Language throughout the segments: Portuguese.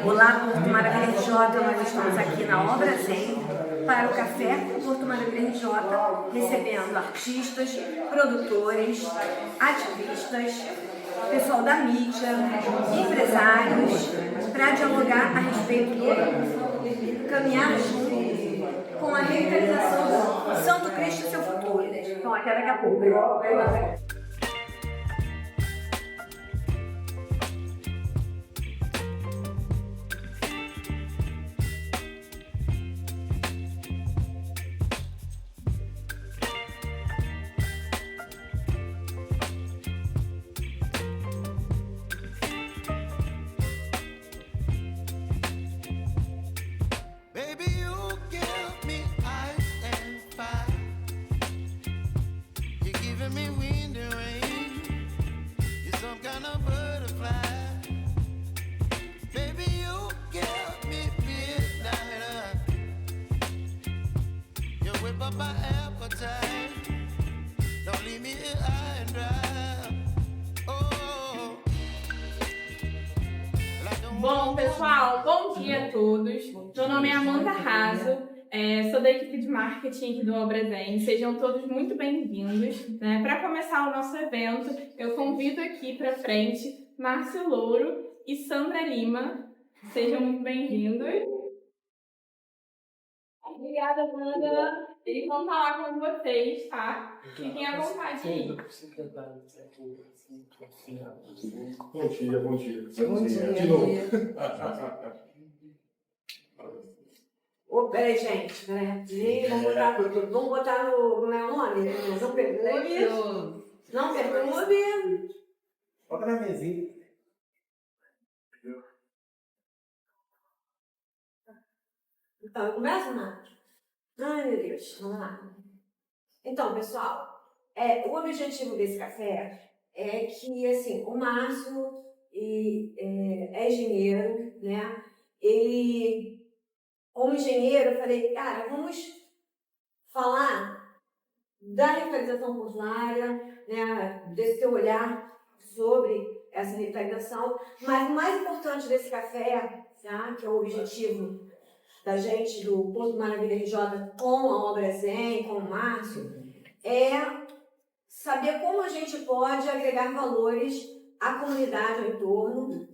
Olá, Porto Maravilha RJ, nós estamos aqui na Obra Zen para o Café Porto Maravilha RJ, recebendo artistas, produtores, ativistas, pessoal da mídia, empresários, para dialogar a respeito do caminhar junto com a revitalização do Santo Cristo e seu futuro. Então, até daqui a pouco. Bom, pessoal, bom dia a todos. Meu nome é Amanda Raso, sou da equipe de marketing aqui do Obra Zen. Sejam todos muito bem-vindos. Para começar o nosso evento, eu convido aqui para frente Márcio Louro e Sandra Lima. Sejam muito bem-vindos. Obrigada, Amanda. Eles vão falar com vocês, tá? Fiquem à vontade aí. Bom dia, bom dia. Bom dia. De novo. Oh, peraí, gente. Peraí. Vamos botar no meu nome? Não perturbe. Não perturbe. Bota na mesinha. Então, eu começo, Nath? Ai, meu Deus. Vamos lá. Então, pessoal, o objetivo desse café é que, assim, o Márcio é engenheiro, né? Ele, como engenheiro, eu falei, cara, vamos falar da revitalização portuária, né? Desse teu olhar sobre essa revitalização, mas o mais importante desse café, tá? Que é o objetivo da gente do Porto Maravilha RJ com a Obra Zen, com o Márcio, é saber como a gente pode agregar valores à comunidade ao entorno,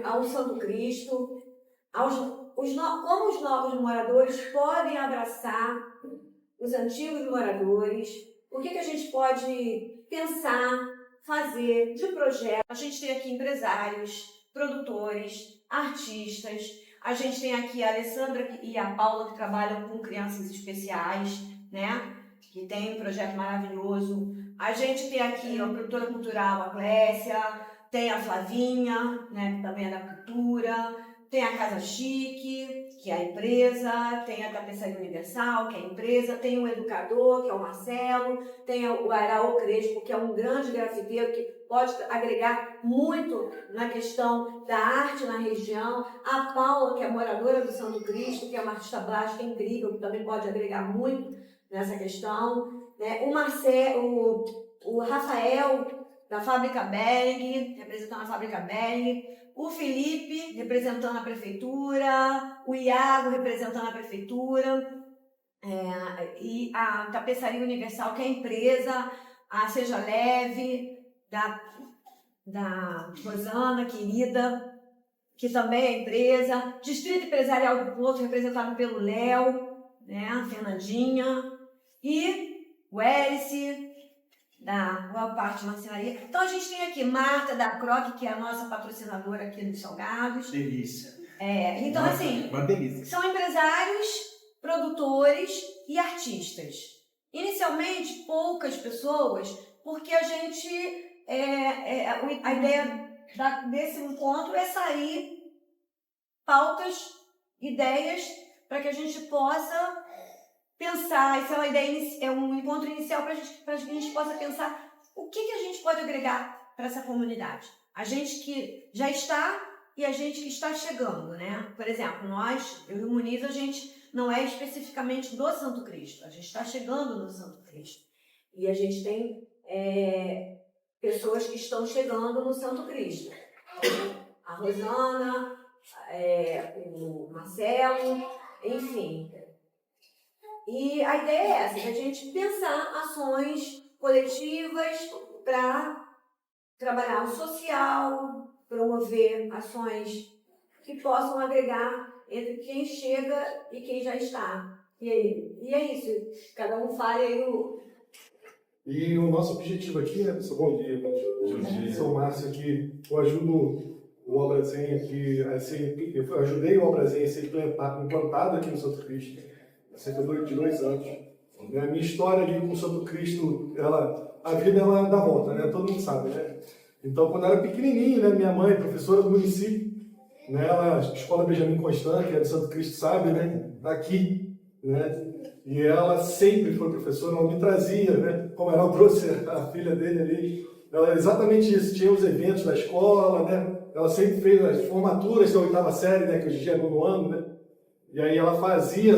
ao Santo Cristo, como os novos moradores podem abraçar os antigos moradores, o que a gente pode pensar, fazer de projeto. A gente tem aqui empresários, produtores, artistas, a gente tem aqui a Alessandra e a Paula que trabalham com crianças especiais, né? Que tem um projeto maravilhoso. A gente tem aqui a produtora cultural, a Clécia, tem a Flavinha, né, que também é da cultura, tem a Casa Chique, que é a empresa, tem a Tapeçaria Universal, que é a empresa, tem o educador, que é o Marcelo, tem o Araú Crespo, que é um grande grafiteiro que pode agregar muito na questão da arte na região, a Paula, que é moradora do Santo Cristo, que é uma artista plástica incrível, que também pode agregar muito nessa questão, né? O Rafael, da Fábrica Bering, representando a Fábrica Bering, o Felipe, representando a Prefeitura, o Iago, representando a Prefeitura, e a Tapeçaria Universal, que é a empresa, a Seja Leve, da Rosana, querida, que também é empresa, Distrito Empresarial do Porto, representado pelo Léo, né, a Fernandinha, e o Hélice, da Boa Parte Marcenaria. Então a gente tem aqui Marta da Croc, que é a nossa patrocinadora aqui dos Salgados. Delícia. Então, assim, uma delícia. São empresários, produtores e artistas. Inicialmente, poucas pessoas, porque a gente, a ideia desse encontro é sair pautas, ideias, para que a gente possa pensar, isso é uma ideia, é um encontro inicial para que a gente possa pensar o que a gente pode agregar para essa comunidade. A gente que já está e a gente que está chegando, né? Por exemplo, eu e o Muniz, a gente não é especificamente do Santo Cristo, a gente está chegando no Santo Cristo. E a gente tem pessoas que estão chegando no Santo Cristo. A Rosana, o Marcelo, enfim. E a ideia é essa, a gente pensar ações coletivas para trabalhar o social, promover ações que possam agregar entre quem chega e quem já está. E é isso, cada um fala aí o... E o nosso objetivo aqui, né, pessoal? Bom dia, sou o Márcio aqui, eu ajudo o Obra Zen aqui, eu ajudei o Obra Zen a ser implantado aqui no Santo Cristo, há cerca de 2 anos. A minha história ali com o Santo Cristo, a vida ela dá volta, né? Todo mundo sabe, né? Então, quando eu era pequenininho, né, minha mãe, professora do município, né, Escola Benjamin Constant, que é do Santo Cristo, sabe, né? Aqui, né? E ela sempre foi professora, ela me trazia, né? Como ela trouxe a filha dele ali, ela era exatamente isso, tinha os eventos da escola, né? Ela sempre fez as formaturas da 8ª série, né? Que hoje em dia é 9º ano, né? E aí ela fazia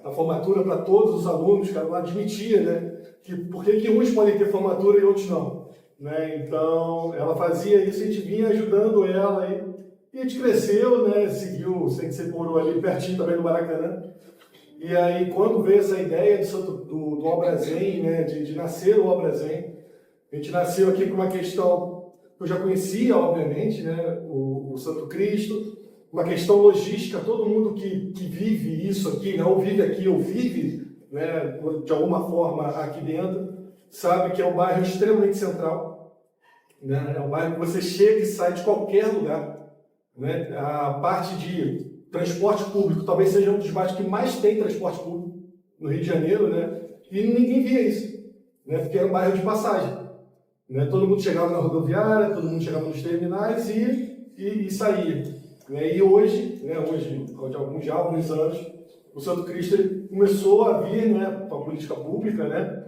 a formatura para todos os alunos, cara, ela admitia, né? Que por que uns podem ter formatura e outros não, né? Então, ela fazia isso e a gente vinha ajudando ela aí. E a gente cresceu, né? Seguiu, sei que você morou ali pertinho também do Maracanã. E aí, quando veio essa ideia do Obra Zen, né? De nascer o Obra Zen, a gente nasceu aqui por uma questão que eu já conhecia, obviamente, né? O Santo Cristo. Uma questão logística, todo mundo que vive isso aqui, né, ou vive aqui, ou vive, né, de alguma forma aqui dentro, sabe que é um bairro extremamente central, né, é um bairro que você chega e sai de qualquer lugar, né, a parte de transporte público talvez seja um dos bairros que mais tem transporte público no Rio de Janeiro, né, e ninguém via isso, né, porque era um bairro de passagem, né, todo mundo chegava na rodoviária, todo mundo chegava nos terminais e saía. E hoje, de alguns anos, o Santo Cristo ele começou a vir, né, com a política pública, né,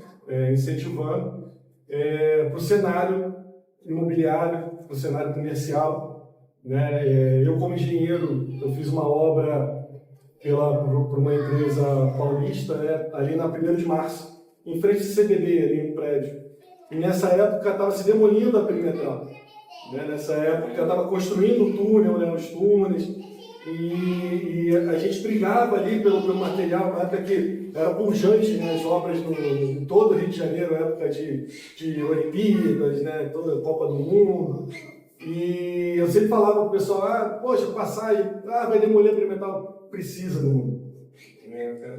incentivando para o cenário imobiliário, para o cenário comercial. Né, eu, como engenheiro, eu fiz uma obra por uma empresa paulista, né, ali na 1º de março, em frente ao CBB, ali no prédio. E nessa época estava se demolindo a perimetral. Né? Nessa época estava construindo o túnel, né? Os túneis, e a gente brigava ali pelo material, na época que era pujante, né? As obras em todo o Rio de Janeiro, época de Olimpíadas, né? Toda a Copa do Mundo. E eu sempre falava para o pessoal, poxa, passagem, vai demolir a perimetral, precisa do mundo.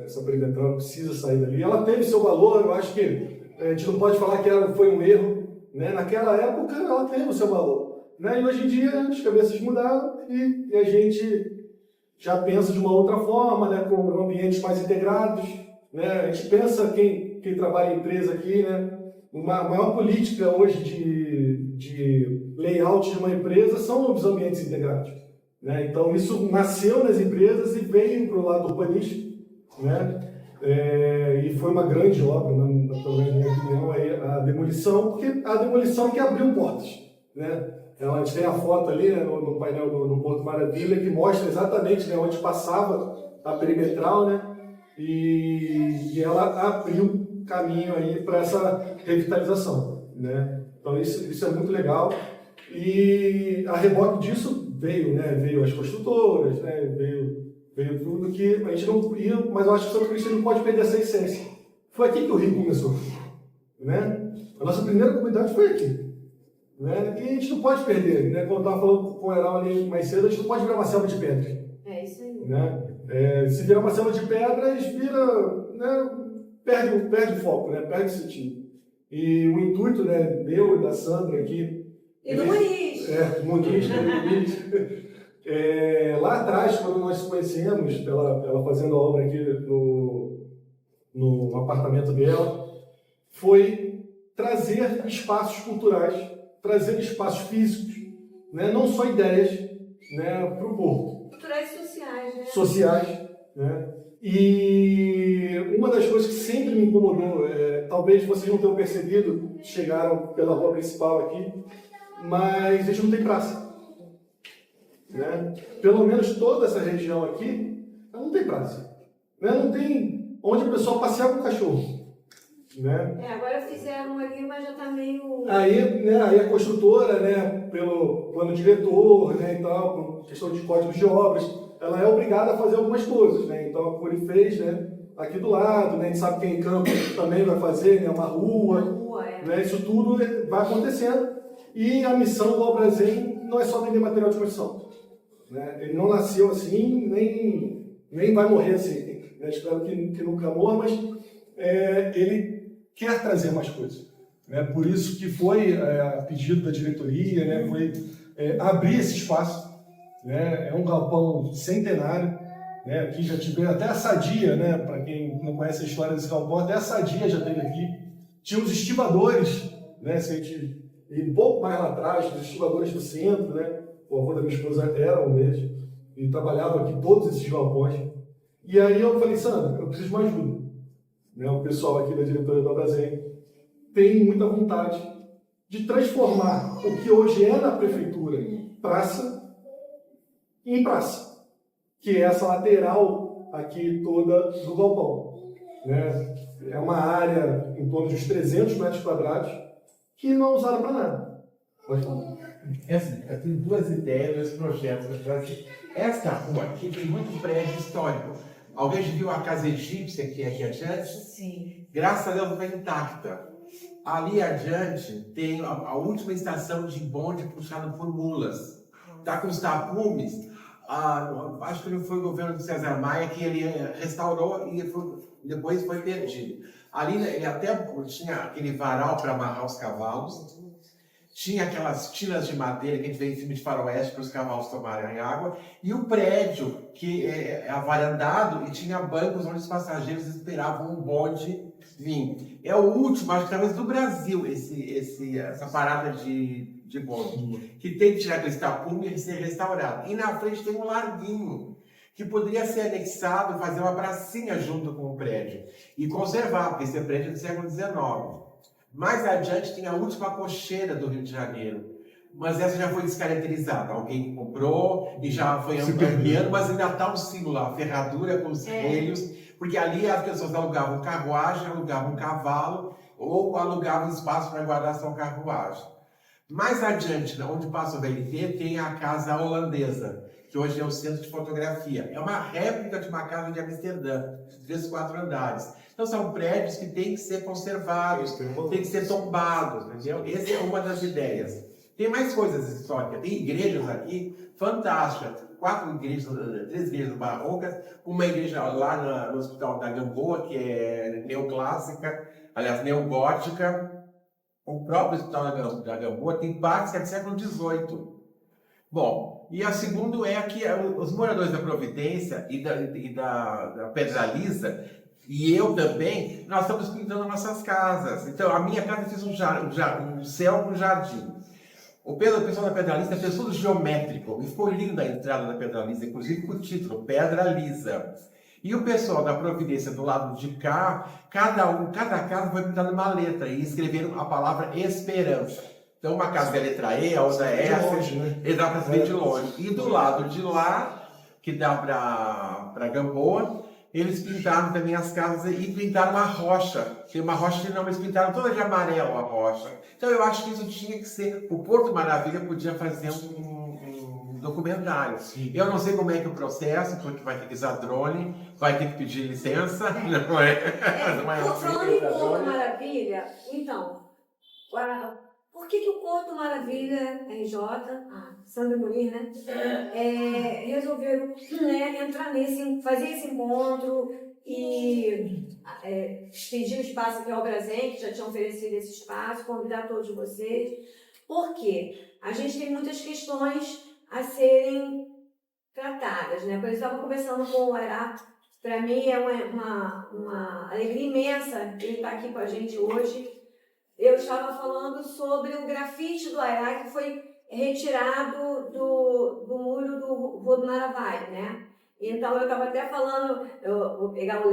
Essa perimetral precisa sair dali. Ela teve seu valor, eu acho que a gente não pode falar que foi um erro. Né? Naquela época, ela teve o seu valor. Né? E hoje em dia, as cabeças mudaram e a gente já pensa de uma outra forma, né? Com ambientes mais integrados. Né? A gente pensa, quem trabalha em empresa aqui, né? Uma maior política hoje de layout de uma empresa são os ambientes integrados. Né? Então, isso nasceu nas empresas e veio para o lado urbanístico. Né? E foi uma grande obra, pelo menos na minha opinião, a demolição, porque a demolição que abriu portas. Né? A gente tem a foto ali, né, no painel do Porto Maravilha, que mostra exatamente, né, onde passava a perimetral, né, e ela abriu caminho aí para essa revitalização. Né? Então isso é muito legal. E a reboque disso veio as construtoras, né, veio tudo que a gente não ia, mas eu acho que o Santo Cristo não pode perder essa essência. Foi aqui que o Rio começou. Né? A nossa primeira comunidade foi aqui. Né? E a gente não pode perder. Né? Como eu estava falando com o Heral ali mais cedo, a gente não pode virar uma selva de pedras. É isso aí. Né? Se virar uma selva de pedras, né? perde o foco, né? Perde o sentido. E o intuito, né, meu e da Sandra aqui... E do Muniz. Muniz. Lá atrás, quando nós nos conhecemos, ela fazendo a obra aqui no apartamento dela, foi trazer espaços culturais, trazer espaços físicos, né? Não só ideias, né, para o povo. Culturais e sociais, né? Sociais, né? E uma das coisas que sempre me incomodou, talvez vocês não tenham percebido, chegaram pela rua principal aqui, mas a gente não tem praça. Né? Pelo menos toda essa região aqui, não tem praça. Né? Não tem onde a pessoa passear com o cachorro. Né? Agora fizeram ali, mas já está meio... Aí a construtora, né, pelo plano diretor, né, e tal, por questão de códigos de obras, ela é obrigada a fazer algumas coisas, né? Então a Curi fez, né? Aqui do lado, né? A gente sabe que em Campo também vai fazer, né? Uma rua, né? Isso tudo vai acontecendo. E a missão do Albrazen não é só vender material de construção, né? Ele não nasceu assim, nem vai morrer assim, né? Espero que nunca morra, mas ele quer trazer mais coisas, né? Por isso que foi a pedido da diretoria, né? Foi abrir esse espaço, né? É um galpão centenário, né? Aqui já tiveram até a Sadia, né? Para quem não conhece a história desse galpão, até a Sadia já teve aqui. Tinha os estivadores, né? Se a gente ir um pouco mais lá atrás, os estivadores do centro, né? O avô da minha esposa era o mesmo e trabalhava aqui todos esses galpões. E aí eu falei, Sandra, eu preciso de uma ajuda, né? O pessoal aqui da diretoria do Albrazen tem muita vontade de transformar o que hoje é na prefeitura praça em praça, que é essa lateral aqui toda do galpão, né? É uma área em torno de uns 300 metros quadrados que não é usada para nada. Pode falar. Eu tenho duas ideias, dois projetos. Esta rua aqui tem muito prédio histórico. Alguém já viu a casa egípcia que é aqui adiante? Sim. Graças a Deus está intacta. Ali adiante tem a última estação de bonde puxada por mulas. Está com os tapumes. Acho que foi o governo de César Maia que ele restaurou e depois foi perdido. Ali ele até tinha aquele varal para amarrar os cavalos. Tinha aquelas tinas de madeira que a gente vê em filme de faroeste para os cavalos tomarem água. E o prédio, que é avarandado, e tinha bancos onde os passageiros esperavam um bonde vir. É o último, acho que talvez do Brasil, essa parada de bonde. Que tem que tirar aquele tapume e ser restaurado. E na frente tem um larguinho, que poderia ser anexado, fazer uma pracinha junto com o prédio. E conservar, porque esse é prédio é do século XIX. Mais adiante tem a última cocheira do Rio de Janeiro, mas essa já foi descaracterizada. Alguém comprou e já foi ampliando, mas ainda está o símbolo lá, a ferradura com os relhos, porque ali as pessoas alugavam carruagem, alugavam cavalo ou alugavam espaço para guardar sua carruagem. Mais adiante, onde passa o VLT, tem a Casa Holandesa, que hoje é o centro de fotografia. É uma réplica de uma casa de Amsterdã, de 3, 4 andares. Então são prédios que têm que ser conservados, têm que ser tombados, entendeu? Essa é uma das ideias. Tem mais coisas históricas. Tem igrejas aqui fantásticas. 3 igrejas barrocas, uma igreja lá no Hospital da Gamboa, que é neoclássica, aliás, neogótica. O próprio Hospital da Gamboa tem partes que é do século XVIII. Bom, e a segunda é que os moradores da Providência e da Pedra Lisa, e eu também, nós estamos pintando nossas casas. Então, a minha casa fez um céu com jardim. O pessoal da Pedra Lisa fez tudo geométrico, e ficou linda a entrada da Pedra Lisa, inclusive com o título, Pedra Lisa. E o pessoal da Providência do lado de cá, cada casa foi pintada uma letra, e escreveram a palavra esperança. Então, uma casa é a letra E, a outra é S, e dá para ver de longe. E do lado de lá, que dá para Gamboa, eles pintaram também as casas e pintaram uma rocha. Tem uma rocha que não, eles pintaram toda de amarelo a rocha. Então, eu acho que isso tinha que ser... O Porto Maravilha podia fazer um documentário. Sim. Eu não sei como é que o processo, porque vai ter que usar drone, vai ter que pedir licença, não é? Falando em Porto Maravilha, então... Por que o Porto Maravilha, RJ, Sandra Muniz, né, resolveram entrar fazer esse encontro e pedir o espaço para o Albrazen, que já tinha oferecido esse espaço, convidar todos vocês. Por quê? A gente tem muitas questões a serem tratadas, né? Por exemplo, eu estava conversando com o Airá, para mim é uma alegria imensa ele estar aqui com a gente hoje. Eu estava falando sobre o grafite do Airá que foi retirado do muro do Rua do Maravai, né? Então eu estava até falando, eu vou pegar o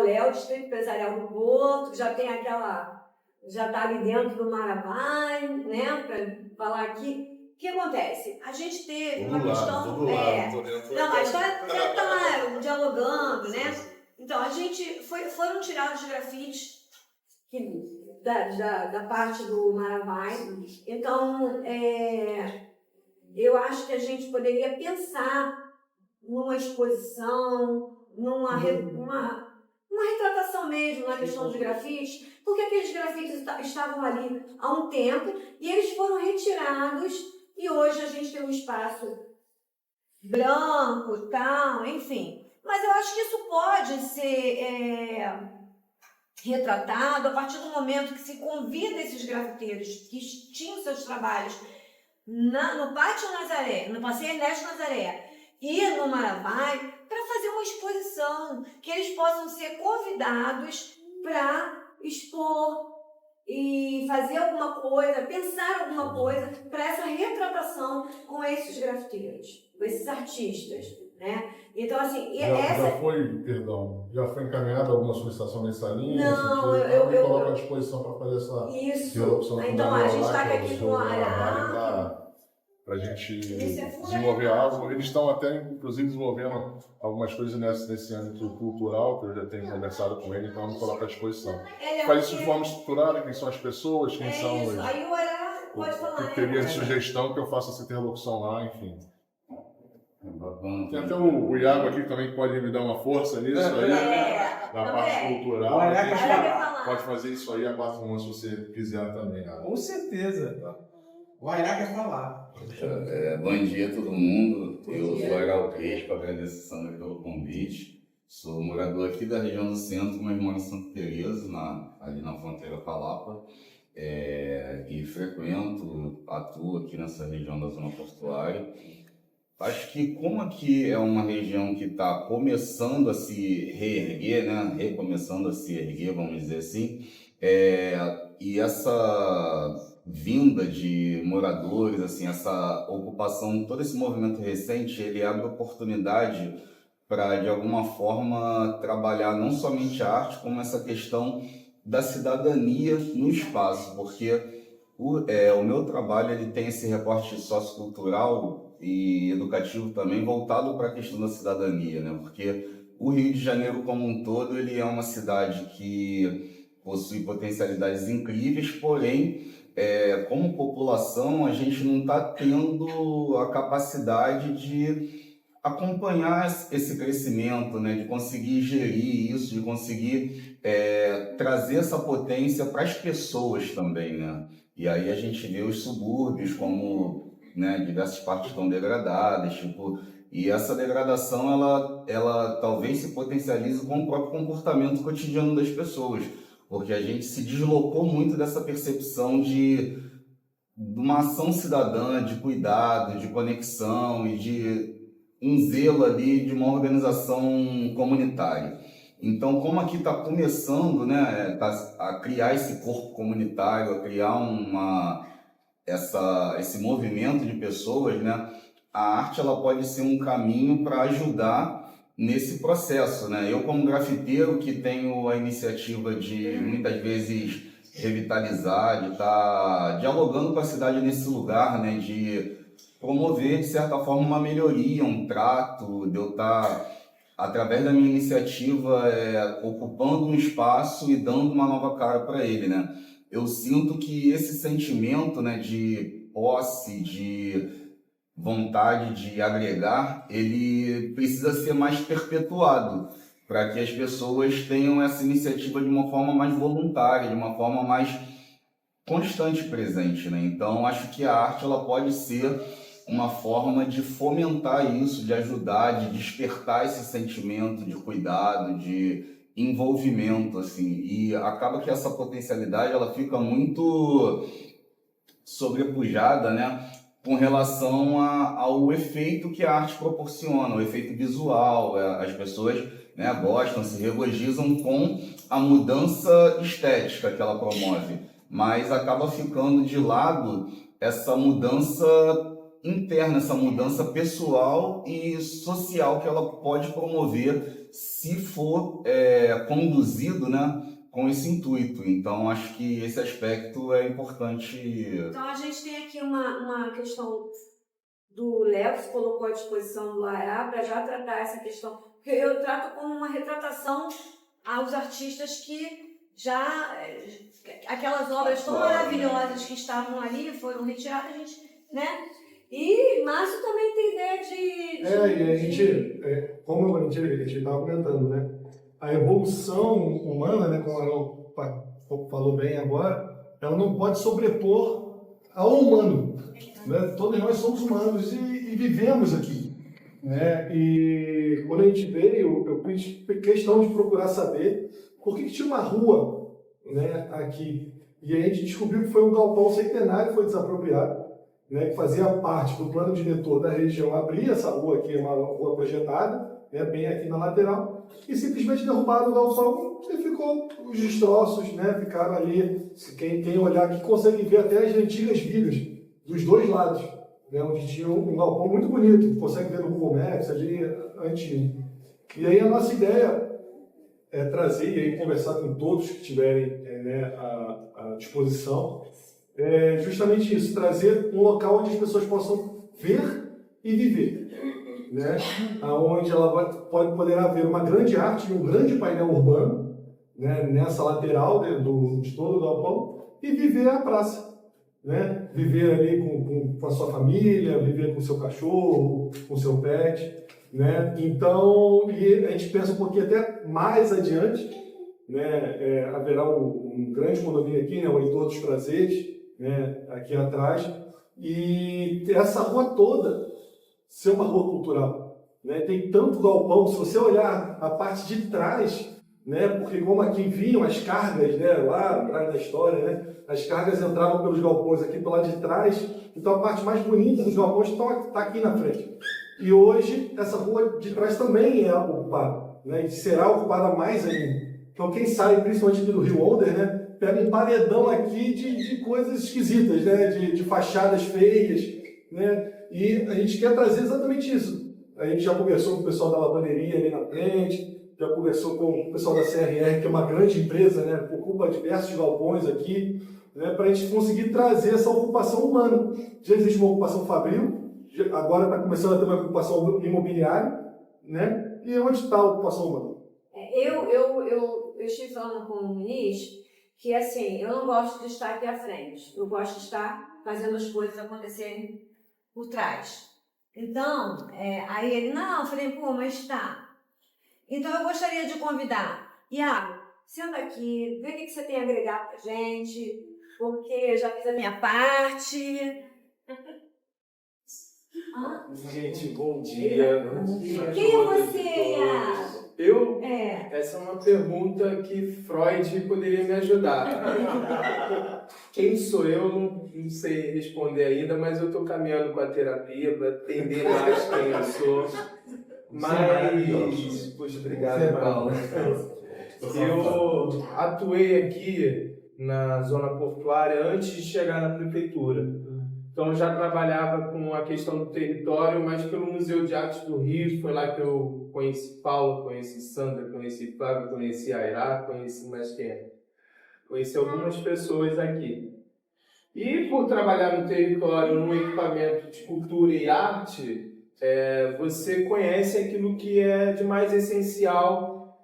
Léo, Distrito Empresarial do Porto, que já está ali dentro do Maravai, né? Para falar aqui. O que acontece? A gente teve uma questão... Não, a história já está dialogando, né? Então, foram tirados os grafites da parte do Maravai. Então, eu acho que a gente poderia pensar num numa exposição, uma retratação mesmo na questão dos grafites, porque aqueles grafites estavam ali há um tempo e eles foram retirados e hoje a gente tem um espaço branco, tal, enfim. Mas eu acho que isso pode ser retratado a partir do momento que se convida esses grafiteiros que tinham seus trabalhos no Pátio Nazaré, no Passeio Ernesto Nazaré e no Maravai, para fazer uma exposição, que eles possam ser convidados para expor e fazer alguma coisa, pensar alguma coisa para essa retratação com esses grafiteiros, com esses artistas, né? Então, assim, já foi encaminhada alguma solicitação nessa linha? Não, eu coloco à disposição para fazer essa isso. Então, a gente está aqui com o Ará. Para a gente Isso é desenvolver algo. Eles estão até, inclusive, desenvolvendo algumas coisas nesse âmbito cultural, que eu já tenho conversado com ele, então eu me coloco à disposição. Faz isso de forma estruturada, quem são as pessoas, quem são isso. os... Aí o Ará pode falar. Eu teria de sugestão que eu faça essa interlocução lá, enfim. Tem até o Iago aqui também que pode me dar uma força nisso aí, da parte cultural. Pode fazer isso aí a 4 se você quiser também. Com certeza. O Airá quer falar. Bom dia a todo mundo. Eu sou Airá Crespo, agradeço a Sandra pelo convite. Sou morador aqui da região do centro, mas moro em Santa Teresa, ali na fronteira com a Lapa. E frequento, atuo aqui nessa região da zona portuária. Acho que como aqui é uma região que está começando a se reerguer, né? Recomeçando a se erguer, vamos dizer assim, e essa vinda de moradores, assim, essa ocupação, todo esse movimento recente, ele abre oportunidade para, de alguma forma, trabalhar não somente a arte, como essa questão da cidadania no espaço, porque o meu trabalho ele tem esse recorte sociocultural e educativo também voltado para a questão da cidadania, né? Porque o Rio de Janeiro como um todo, ele é uma cidade que possui potencialidades incríveis, porém, como população, a gente não está tendo a capacidade de acompanhar esse crescimento, né? De conseguir gerir isso, de conseguir trazer essa potência para as pessoas também, né? E aí a gente vê os subúrbios como, né, diversas partes estão degradadas, tipo, e essa degradação ela talvez se potencialize com o próprio comportamento cotidiano das pessoas, porque a gente se deslocou muito dessa percepção de uma ação cidadã, de cuidado, de conexão e de um zelo ali de uma organização comunitária. Então, como aqui está começando, né, a criar esse corpo comunitário, a criar esse movimento de pessoas, né, a arte ela pode ser um caminho para ajudar nesse processo, né? Eu, como grafiteiro, que tenho a iniciativa de, muitas vezes, revitalizar, de estar dialogando com a cidade nesse lugar, né, de promover, de certa forma, uma melhoria, um trato, de eu estar, através da minha iniciativa, ocupando um espaço e dando uma nova cara para ele, né? Eu sinto que esse sentimento, né, de posse, de vontade de agregar, ele precisa ser mais perpetuado para que as pessoas tenham essa iniciativa de uma forma mais voluntária, de uma forma mais constante e presente, né? Então, acho que a arte ela pode ser uma forma de fomentar isso, de ajudar, de despertar esse sentimento de cuidado, de envolvimento, assim, e acaba que essa potencialidade ela fica muito sobrepujada, né, com relação ao efeito que a arte proporciona, o efeito visual. As pessoas, né, gostam, se regozijam com a mudança estética que ela promove, mas acaba ficando de lado essa mudança interna, essa mudança pessoal e social que ela pode promover se for conduzido, né, com esse intuito. Então, acho que esse aspecto é importante. Então, a gente tem aqui uma questão do Léo, que se colocou à disposição do Ará, para já tratar essa questão, porque eu trato como uma retratação aos artistas que já, aquelas obras tão maravilhosas que estavam ali, foram retiradas, a gente, né? E Márcio também tem ideia de... E a gente, como a gente estava comentando, né? A evolução humana, né, como a Carol falou bem agora, ela não pode sobrepor ao humano. Né? Todos nós somos humanos e vivemos aqui. Né? E quando a gente veio, eu fiz questão de procurar saber por que tinha uma rua, né, aqui. E aí a gente descobriu que foi um galpão centenário que foi desapropriado, né, que fazia parte do plano diretor da região abrir essa rua aqui, uma rua projetada, né, bem aqui na lateral, e simplesmente derrubaram o galpão e ficou os destroços, né, ficaram ali. Quem olhar aqui consegue ver até as antigas vigas dos dois lados, né, onde tinha um galpão muito bonito, consegue ver no Google Maps ali antigo. E aí a nossa ideia é trazer e aí conversar com todos que tiverem à disposição, justamente isso, trazer um local onde as pessoas possam ver e viver, né? Onde ela poderá ver uma grande arte, um grande painel urbano, né, nessa lateral de todo o galpão, e viver a praça. Né? Viver ali com a sua família, viver com o seu cachorro, com o seu pet. Né? Então, e a gente pensa um pouquinho até mais adiante, né? Haverá um grande condomínio aqui, né? O Heitor dos Prazeres, né? Aqui atrás, e essa rua toda ser uma rua cultural. Né? Tem tanto galpão, se você olhar a parte de trás, né? Porque como aqui vinham as cargas, né? Lá atrás da história, né? As cargas entravam pelos galpões aqui pelo lado de trás, então a parte mais bonita dos galpões está aqui na frente. E hoje essa rua de trás também é ocupada, né? E será ocupada mais ainda. Então quem sai, principalmente aqui do Rio Onder, né? Pega um paredão aqui de coisas esquisitas, né? De fachadas feias, né? E a gente quer trazer exatamente isso. A gente já conversou com o pessoal da lavanderia ali na frente, já conversou com o pessoal da CRR, que é uma grande empresa, né? Que ocupa diversos galpões aqui, né? Para a gente conseguir trazer essa ocupação humana. Já existe uma ocupação fabril, agora está começando a ter uma ocupação imobiliária, né? E onde está a ocupação humana? Eu estive falando com o ministro que, assim, eu não gosto de estar aqui à frente, eu gosto de estar fazendo as coisas acontecerem por trás. Então, aí ele, não, eu falei, pô, mas tá. Então eu gostaria de convidar, Iago, senta aqui, vê o que você tem a agregar pra gente, porque eu já fiz a minha parte. Gente, bom dia. Quem é você, Iago? Eu? Essa é uma pergunta que Freud poderia me ajudar. Quem sou eu? Não sei responder ainda, mas eu estou caminhando com a terapia para entender mais quem eu sou. Mas, poxa, obrigado, Paulo. Eu atuei aqui na zona portuária antes de chegar na prefeitura. Então, eu já trabalhava com a questão do território, mas pelo Museu de Arte do Rio, foi lá que eu conheci Paulo, conheci Sandra, conheci Flávio, conheci Airá, conheci mais quem? Conheci algumas pessoas aqui. E por trabalhar no território, num equipamento de cultura e arte, você conhece aquilo que é de mais essencial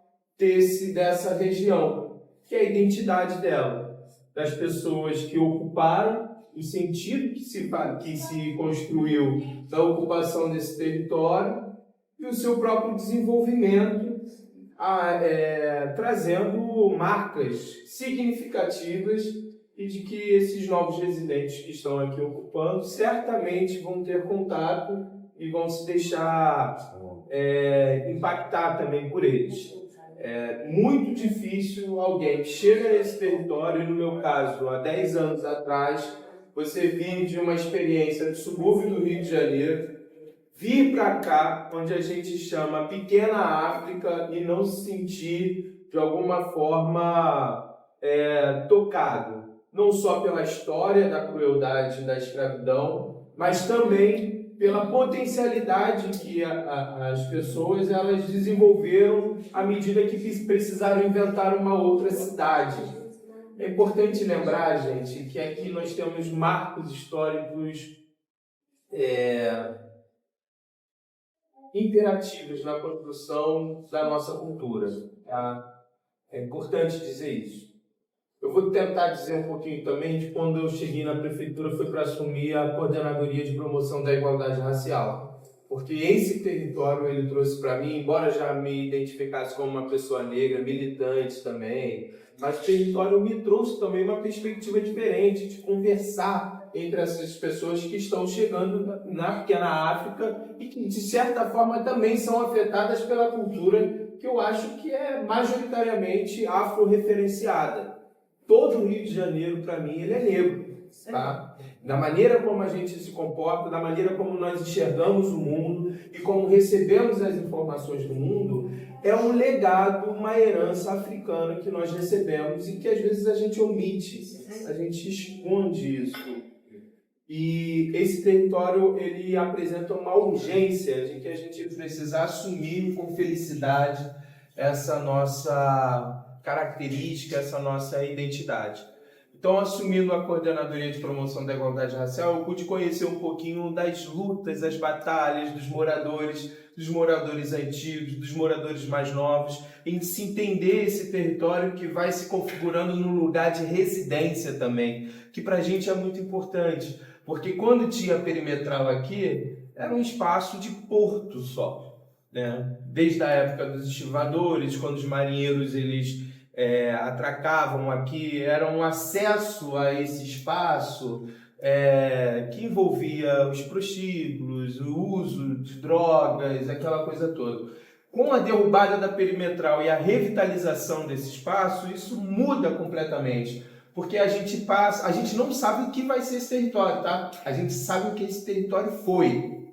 dessa região, que é a identidade dela, das pessoas que ocuparam, o sentido que se construiu da ocupação desse território e o seu próprio desenvolvimento, trazendo marcas significativas e de que esses novos residentes que estão aqui ocupando certamente vão ter contato e vão se deixar impactar também por eles. É muito difícil alguém que chega nesse território, e no meu caso, há 10 anos atrás, você vir de uma experiência do subúrbio do Rio de Janeiro, vir para cá, onde a gente chama Pequena África, e não se sentir, de alguma forma, tocado. Não só pela história da crueldade da escravidão, mas também pela potencialidade que as pessoas elas desenvolveram à medida que precisaram inventar uma outra cidade. É importante lembrar, gente, que aqui nós temos marcos históricos imperativos na construção da nossa cultura. Tá? É importante dizer isso. Eu vou tentar dizer um pouquinho também de quando eu cheguei na prefeitura, foi para assumir a coordenadoria de promoção da igualdade racial. Porque esse território ele trouxe para mim, embora já me identificasse como uma pessoa negra, militante também, mas o território me trouxe também uma perspectiva diferente de conversar entre essas pessoas que estão chegando na pequena África e que, de certa forma, também são afetadas pela cultura que eu acho que é majoritariamente afro-referenciada. Todo o Rio de Janeiro, para mim, ele é negro. Tá? Da maneira como a gente se comporta, da maneira como nós enxergamos o mundo e como recebemos as informações do mundo, é um legado, uma herança africana que nós recebemos e que às vezes a gente omite, a gente esconde isso. E esse território ele apresenta uma urgência de que a gente precisa assumir com felicidade essa nossa característica, essa nossa identidade. Então, assumindo a coordenadoria de promoção da igualdade racial, eu pude conhecer um pouquinho das lutas, das batalhas dos moradores antigos, dos moradores mais novos, em se entender esse território que vai se configurando num lugar de residência também, que para a gente é muito importante, porque quando tinha perimetral aqui, era um espaço de porto só, né? Desde a época dos estivadores, quando os marinheiros eles atracavam aqui, era um acesso a esse espaço que envolvia os prostíbulos, o uso de drogas, aquela coisa toda. Com a derrubada da perimetral e a revitalização desse espaço, isso muda completamente, porque a gente não sabe o que vai ser esse território, tá? A gente sabe o que esse território foi.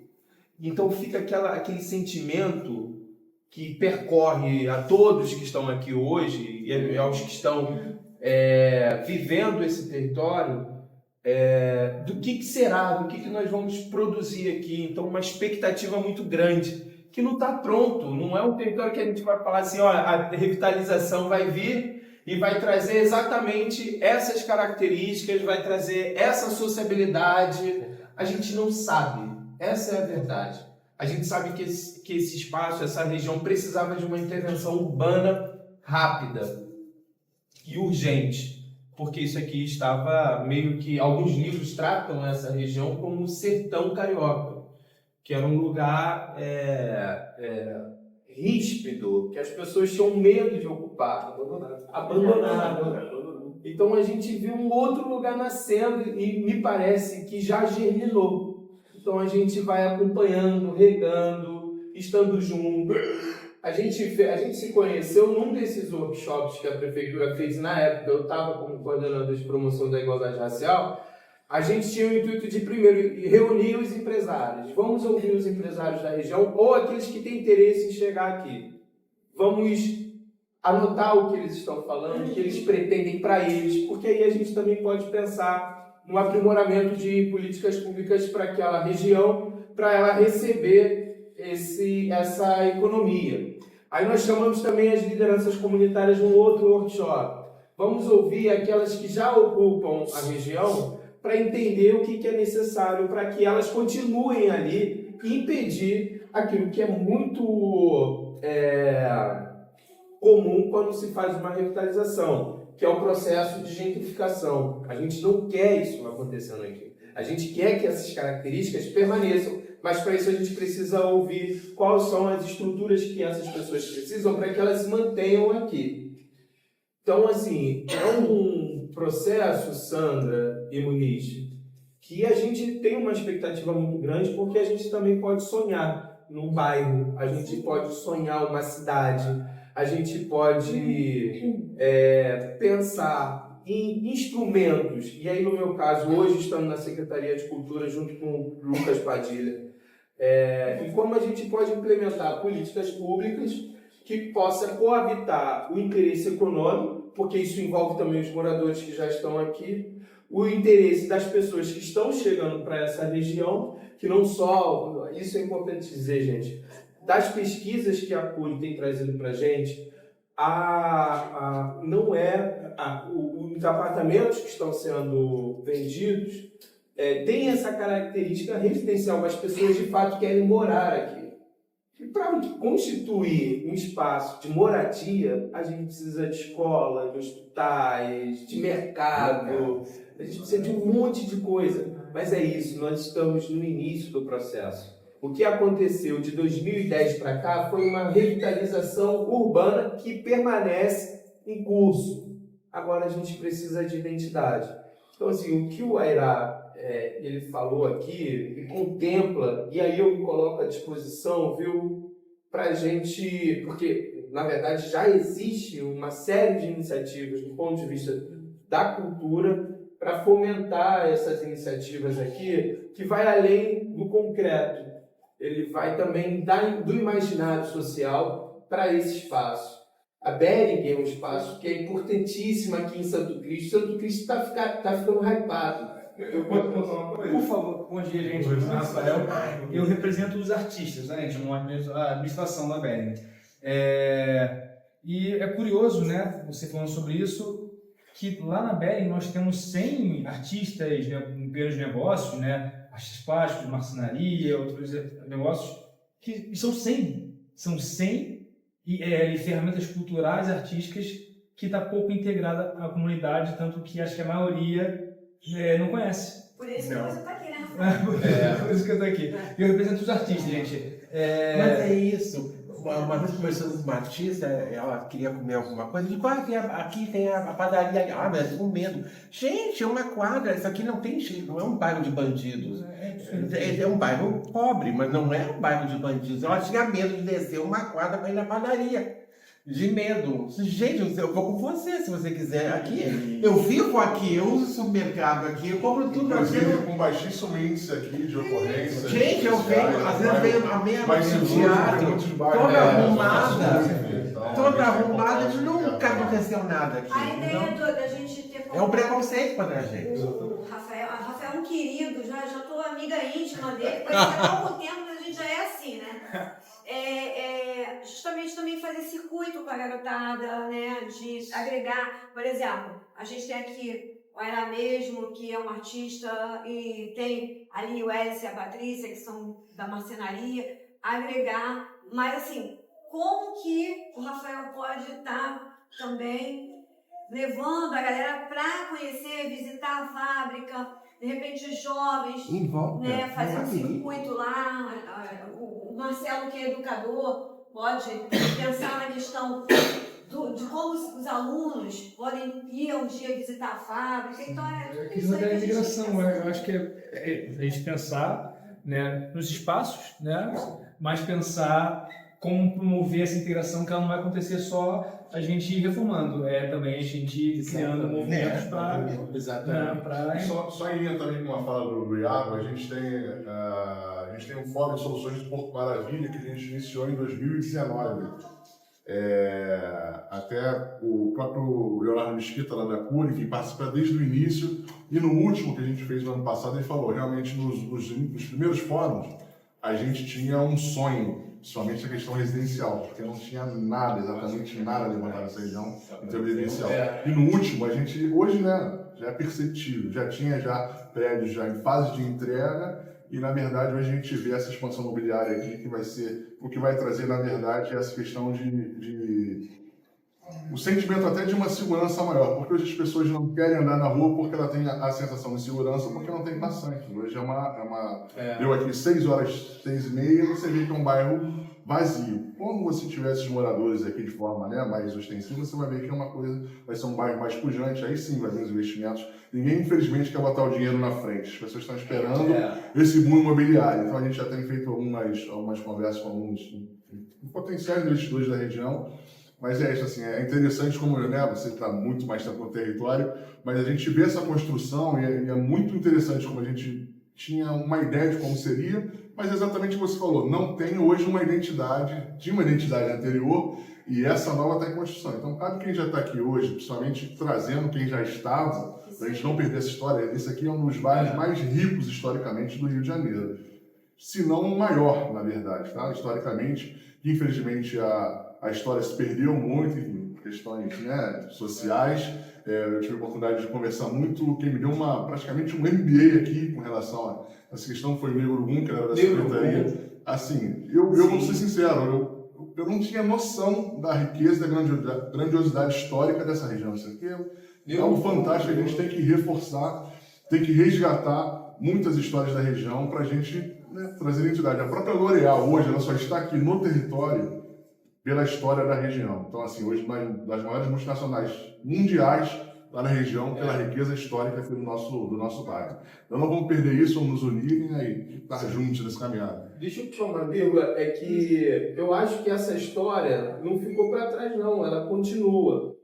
Então fica aquele sentimento que percorre a todos que estão aqui hoje e aos que estão vivendo esse território, do que será, do que nós vamos produzir aqui. Então, uma expectativa muito grande, que não está pronto, não é um território que a gente vai falar assim, ó, a revitalização vai vir e vai trazer exatamente essas características, vai trazer essa sociabilidade. A gente não sabe, essa é a verdade. A gente sabe que esse espaço, essa região precisava de uma intervenção urbana rápida e urgente, porque isso aqui estava meio que... Alguns livros tratam essa região como o sertão carioca, que era um lugar ríspido, que as pessoas tinham medo de ocupar. Abandonado. Então a gente viu um outro lugar nascendo e me parece que já germinou. Então a gente vai acompanhando, regando, estando junto. A gente se conheceu num desses workshops que a prefeitura fez na época. Eu estava como coordenador de promoção da igualdade racial. A gente tinha o intuito de, primeiro, reunir os empresários. Vamos ouvir os empresários da região ou aqueles que têm interesse em chegar aqui. Vamos anotar o que eles estão falando, o que eles pretendem para eles, porque aí a gente também pode pensar no aprimoramento de políticas públicas para aquela região, para ela receber essa economia. Aí nós chamamos também as lideranças comunitárias num outro workshop. Vamos ouvir aquelas que já ocupam a região para entender o que é necessário para que elas continuem ali e impedir aquilo que é muito comum quando se faz uma revitalização, que é o processo de gentrificação. A gente não quer isso acontecendo aqui. A gente quer que essas características permaneçam, mas para isso a gente precisa ouvir quais são as estruturas que essas pessoas precisam para que elas se mantenham aqui. Então, assim, é um processo, Sandra e Muniz, que a gente tem uma expectativa muito grande, porque a gente também pode sonhar num bairro, a gente pode sonhar uma cidade, a gente pode pensar em instrumentos. E aí, no meu caso, hoje estamos na Secretaria de Cultura junto com o Lucas Padilha. E como a gente pode implementar políticas públicas que possa coabitar o interesse econômico, porque isso envolve também os moradores que já estão aqui, o interesse das pessoas que estão chegando para essa região, que não só... Isso é importante dizer, gente. Das pesquisas que a CULI tem trazido para a gente, os apartamentos que estão sendo vendidos têm essa característica residencial, as pessoas de fato querem morar aqui. que para constituir um espaço de moradia, a gente precisa de escola, de hospitais, de mercado, a gente precisa de um monte de coisa. Mas é isso, nós estamos no início do processo. O que aconteceu de 2010 para cá foi uma revitalização urbana que permanece em curso. Agora a gente precisa de identidade. Então, assim, o que o Airá ele falou aqui, ele contempla, e aí eu me coloco à disposição, viu, para a gente, porque, na verdade, já existe uma série de iniciativas do ponto de vista da cultura para fomentar essas iniciativas aqui, que vai além do concreto. Ele vai também dar do imaginário social para esse espaço. A Bering é um espaço que é importantíssimo aqui em Santo Cristo. Santo Cristo está ficando hypado. Por favor, bom dia, gente. Eu sou Rafael. Eu represento os artistas, né, gente? A administração da Bering. E é curioso, né, você falando sobre isso, que lá na Bering nós temos 100 artistas, né, em pequenos negócios, né? Artistas plásticos, marcenaria, outros negócios, que são 100. São 100 e ferramentas culturais, artísticas, que está pouco integrada à comunidade, tanto que acho que a maioria não conhece. Por isso que você está aqui, né, Rafael? Por isso que eu estou aqui. Eu represento os artistas, gente. Mas é isso. Uma vez conversando com uma artista, ela queria comer alguma coisa, eu digo, aqui tem a padaria, mas com medo. Gente, é uma quadra, isso aqui não tem jeito, não é um bairro de bandidos. É um bairro pobre, mas não é um bairro de bandidos. Ela tinha medo de descer uma quadra para ir na padaria. De medo. Gente, eu vou com você, se você quiser. Aqui, eu vivo aqui, eu uso o supermercado aqui, eu compro tudo aqui. Inclusive com baixíssimo índice aqui de ocorrência. Gente, eu venho, às vezes venho a meia-noite no teatro, toda arrumada, nunca aconteceu nada aqui. A ideia da gente ter... É um preconceito para a gente. O Rafael é um querido, já estou amiga íntima dele, porque há pouco tempo a gente já é assim, né? Justamente também fazer circuito com a garotada, né? De agregar, por exemplo, a gente tem aqui o Airá mesmo, que é um artista, e tem ali o Hélice e a Patrícia, que são da marcenaria, agregar, mas assim, como que o Rafael pode estar também levando a galera para conhecer, visitar a fábrica, de repente os jovens, né, fazer um circuito lá, o Marcelo, que é educador, pode pensar na questão de como os alunos podem ir um dia visitar a fábrica. Então, tudo isso aí. A integração, eu acho que a gente pensar, né, nos espaços, né, mas pensar como promover essa integração, que ela não vai acontecer só a gente reformando, também a gente criando movimentos para... Só em linha também com a fala do Iago, a gente tem um Fórum de Soluções de Porto Maravilha que a gente iniciou em 2019. Até o próprio Leonardo Mesquita, lá da CURI, que participa desde o início, e no último que a gente fez no ano passado, ele falou, realmente nos primeiros fóruns, a gente tinha um sonho, principalmente a questão residencial, porque não tinha nada, exatamente nada levantado nessa região em termos residencial. E no último, a gente, hoje, né, já é perceptível, já tinha prédios já em fase de entrega, e na verdade hoje a gente vê essa expansão imobiliária aqui, que vai ser, o que vai trazer na verdade essa questão o sentimento até de uma segurança maior, porque hoje as pessoas não querem andar na rua porque ela tem a sensação de segurança, porque não tem passante. Hoje deu aqui 6 horas, 6h30, você vê que é um bairro vazio. Quando você tiver esses moradores aqui de forma, né, mais ostensiva, você vai ver que é uma coisa, vai ser um bairro mais pujante, aí sim vai vir os investimentos. Ninguém, infelizmente, quer botar o dinheiro na frente. As pessoas estão esperando esse boom imobiliário. Então a gente já tem feito algumas conversas com alguns potenciais investidores da região. Mas é isso, assim, é interessante como, né, você está muito mais tempo no território, mas a gente vê essa construção e é muito interessante como a gente tinha uma ideia de como seria, mas exatamente o que você falou, não tem hoje uma identidade, tinha uma identidade anterior e essa nova está em construção. Então, cabe quem já está aqui hoje, principalmente trazendo quem já estava, para a gente não perder essa história, esse aqui é um dos bairros mais ricos historicamente do Rio de Janeiro, se não o maior, na verdade, tá? Historicamente, infelizmente a história se perdeu muito em questões, né, sociais. Eu tive a oportunidade de conversar muito, quem me deu praticamente um MBA aqui com relação a essa questão foi o Negro Gum, que era da Secretaria assim, eu vou ser sincero, eu não tinha noção da riqueza e da grandiosidade histórica dessa região. Isso aqui é algo fantástico, a gente tem que reforçar, tem que resgatar muitas histórias da região para a gente, né, trazer identidade. A própria L'Oréal hoje, ela só está aqui no território pela história da região. Então, assim, hoje uma das maiores multinacionais mundiais lá na região, pela riqueza histórica aqui do nosso bairro. Então não vamos perder isso, vamos nos unir, né, e estar juntos nessa caminhada. Deixa eu puxar uma vírgula, é que eu acho que essa história não ficou para trás não, ela continua.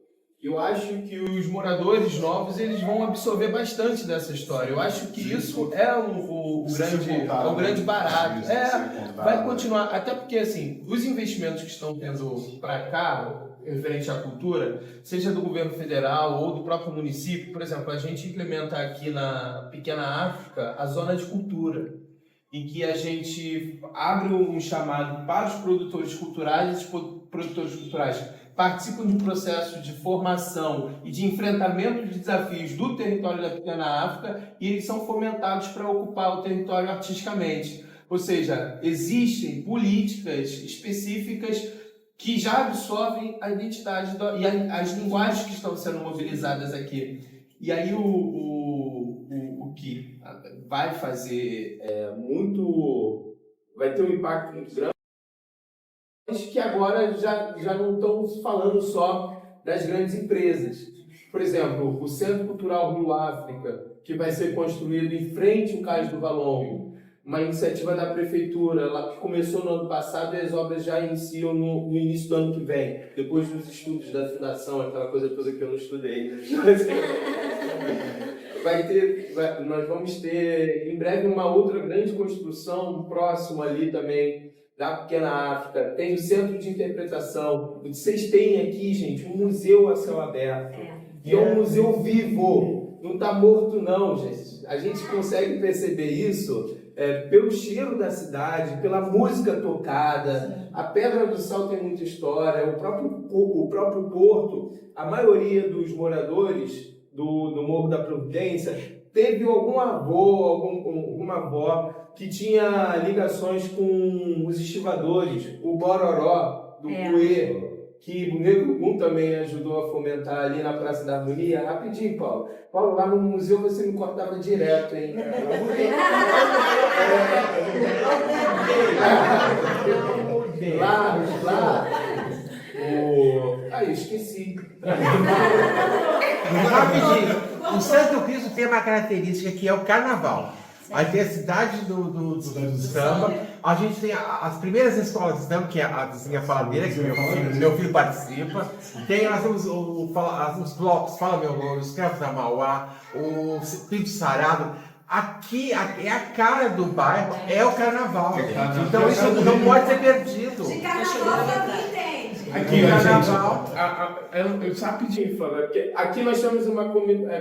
Eu acho que os moradores novos, eles vão absorver bastante dessa história. Eu acho que isso é o grande barato. Vai continuar, até porque assim, os investimentos que estão tendo para cá, referente à cultura, seja do governo federal ou do próprio município, por exemplo, a gente implementa aqui na Pequena África a zona de cultura, em que a gente abre um chamado para os produtores culturais, e os produtores culturais participam de um processo de formação e de enfrentamento de desafios do território da Pequena África e eles são fomentados para ocupar o território artisticamente. Ou seja, existem políticas específicas que já absorvem a identidade e as linguagens que estão sendo mobilizadas aqui. E aí o que vai fazer vai ter um impacto muito grande, que agora já não estão falando só das grandes empresas. Por exemplo, o Centro Cultural Rio África, que vai ser construído em frente ao Cais do Valongo, uma iniciativa da prefeitura, lá que começou no ano passado e as obras já iniciam no início do ano que vem, depois dos estudos da fundação, aquela coisa toda que eu não estudei. Né? Nós vamos ter em breve uma outra grande construção próximo ali também da Pequena África. Tem o Centro de Interpretação. Vocês têm aqui, gente, um museu a céu aberto. E é um museu vivo. Não está morto não, gente. A gente consegue perceber isso pelo cheiro da cidade, pela música tocada. A Pedra do Sal tem muita história. O próprio Porto, a maioria dos moradores do Morro da Providência teve algum avô, alguma avó que tinha ligações com os estivadores, o Bororó do Cuê, que o Negro Gum também ajudou a fomentar ali na Praça da Harmonia. Rapidinho, Paulo. Paulo, lá no museu você me cortava direto, hein? Lá. Esqueci. Rapidinho. O Santo Cristo tem uma característica que é o carnaval. Aí tem a cidade do samba, a gente tem as primeiras escolas de samba, que é a Vizinha Faladeira, que meu filho participa. Nós temos os blocos, Fala Meu Louro, os Cravos da Mauá, o Pinto Sarado. Aqui é a cara do bairro, é o carnaval. Então isso não pode ser perdido. De carnaval também entende. Aqui, carnaval. Eu rapidinho falando, aqui nós temos uma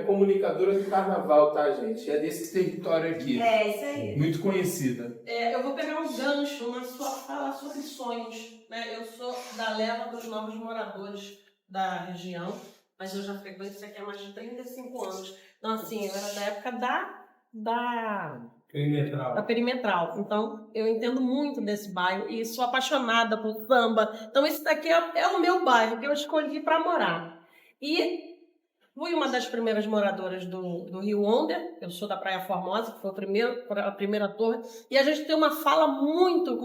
comunicadora do carnaval, tá, gente? É desse território aqui. É, isso aí. Muito conhecida. Eu vou pegar um gancho na sua fala sobre sonhos. Né? Eu sou da leva dos novos moradores da região, mas eu já frequento isso aqui há mais de 35 anos. Então, assim, eu era da época da Perimetral. Então, eu entendo muito desse bairro e sou apaixonada por samba. Então, esse daqui é o meu bairro que eu escolhi para morar. E fui uma das primeiras moradoras do Rio Wonder. Eu sou da Praia Formosa, que foi a primeira torre. E a gente tem uma fala muito,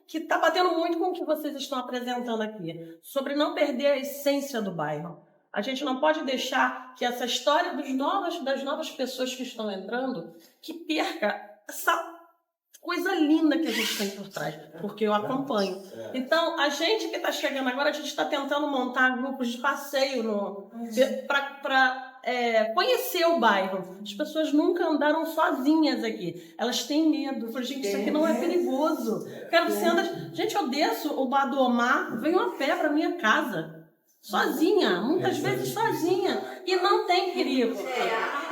que está batendo muito com o que vocês estão apresentando aqui, sobre não perder a essência do bairro. A gente não pode deixar que essa história das novas pessoas que estão entrando, que perca essa coisa linda que a gente tem por trás, porque eu acompanho. Então, a gente que está chegando agora, a gente está tentando montar grupos de passeio para conhecer o bairro. As pessoas nunca andaram sozinhas aqui. Elas têm medo. Eu falei, gente, isso aqui não é perigoso. Quero que você ande... Gente, eu desço o Bar do Omar, venho a pé para minha casa. Sozinha, muitas vezes sozinha, e não tem perigo.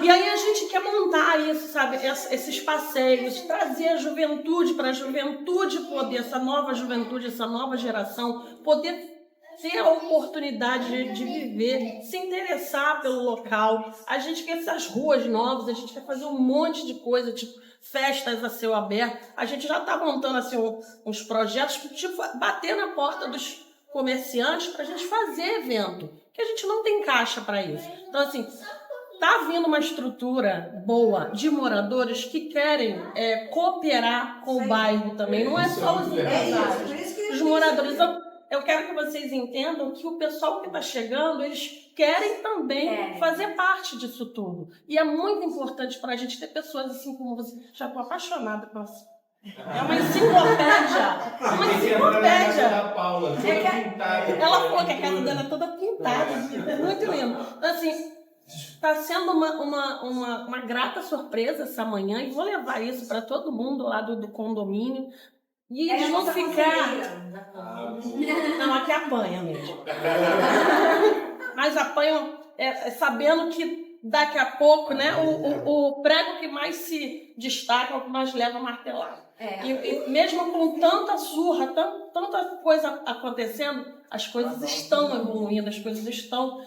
E aí a gente quer montar isso, sabe, esses passeios, trazer a juventude para a juventude poder, essa nova juventude, essa nova geração, poder ter a oportunidade de viver, se interessar pelo local. A gente quer essas ruas novas, a gente quer fazer um monte de coisa, tipo festas a céu aberto. A gente já está montando assim, uns projetos que tipo, bater na porta dos comerciantes para a gente fazer evento, que a gente não tem caixa para isso. Então, assim, tá vindo uma estrutura boa de moradores que querem cooperar com o bairro também. Não é só os empresários. Os moradores... Eu quero que vocês entendam que o pessoal que está chegando, eles querem também fazer parte disso tudo. E é muito importante para a gente ter pessoas assim como você. Já estou apaixonada com essa. É uma enciclopédia. É uma enciclopédia. Ela falou que a casa dela é toda pintada. É muito lindo. Então, assim, está sendo uma grata surpresa essa manhã. E vou levar isso para todo mundo lá do condomínio. E eles vão ficar... Não, aqui apanha mesmo. Mas apanham sabendo que daqui a pouco, né, o prego que mais se destaca é o que mais leva martelado. E mesmo com tanta surra, tanta coisa acontecendo, as coisas estão evoluindo, as coisas estão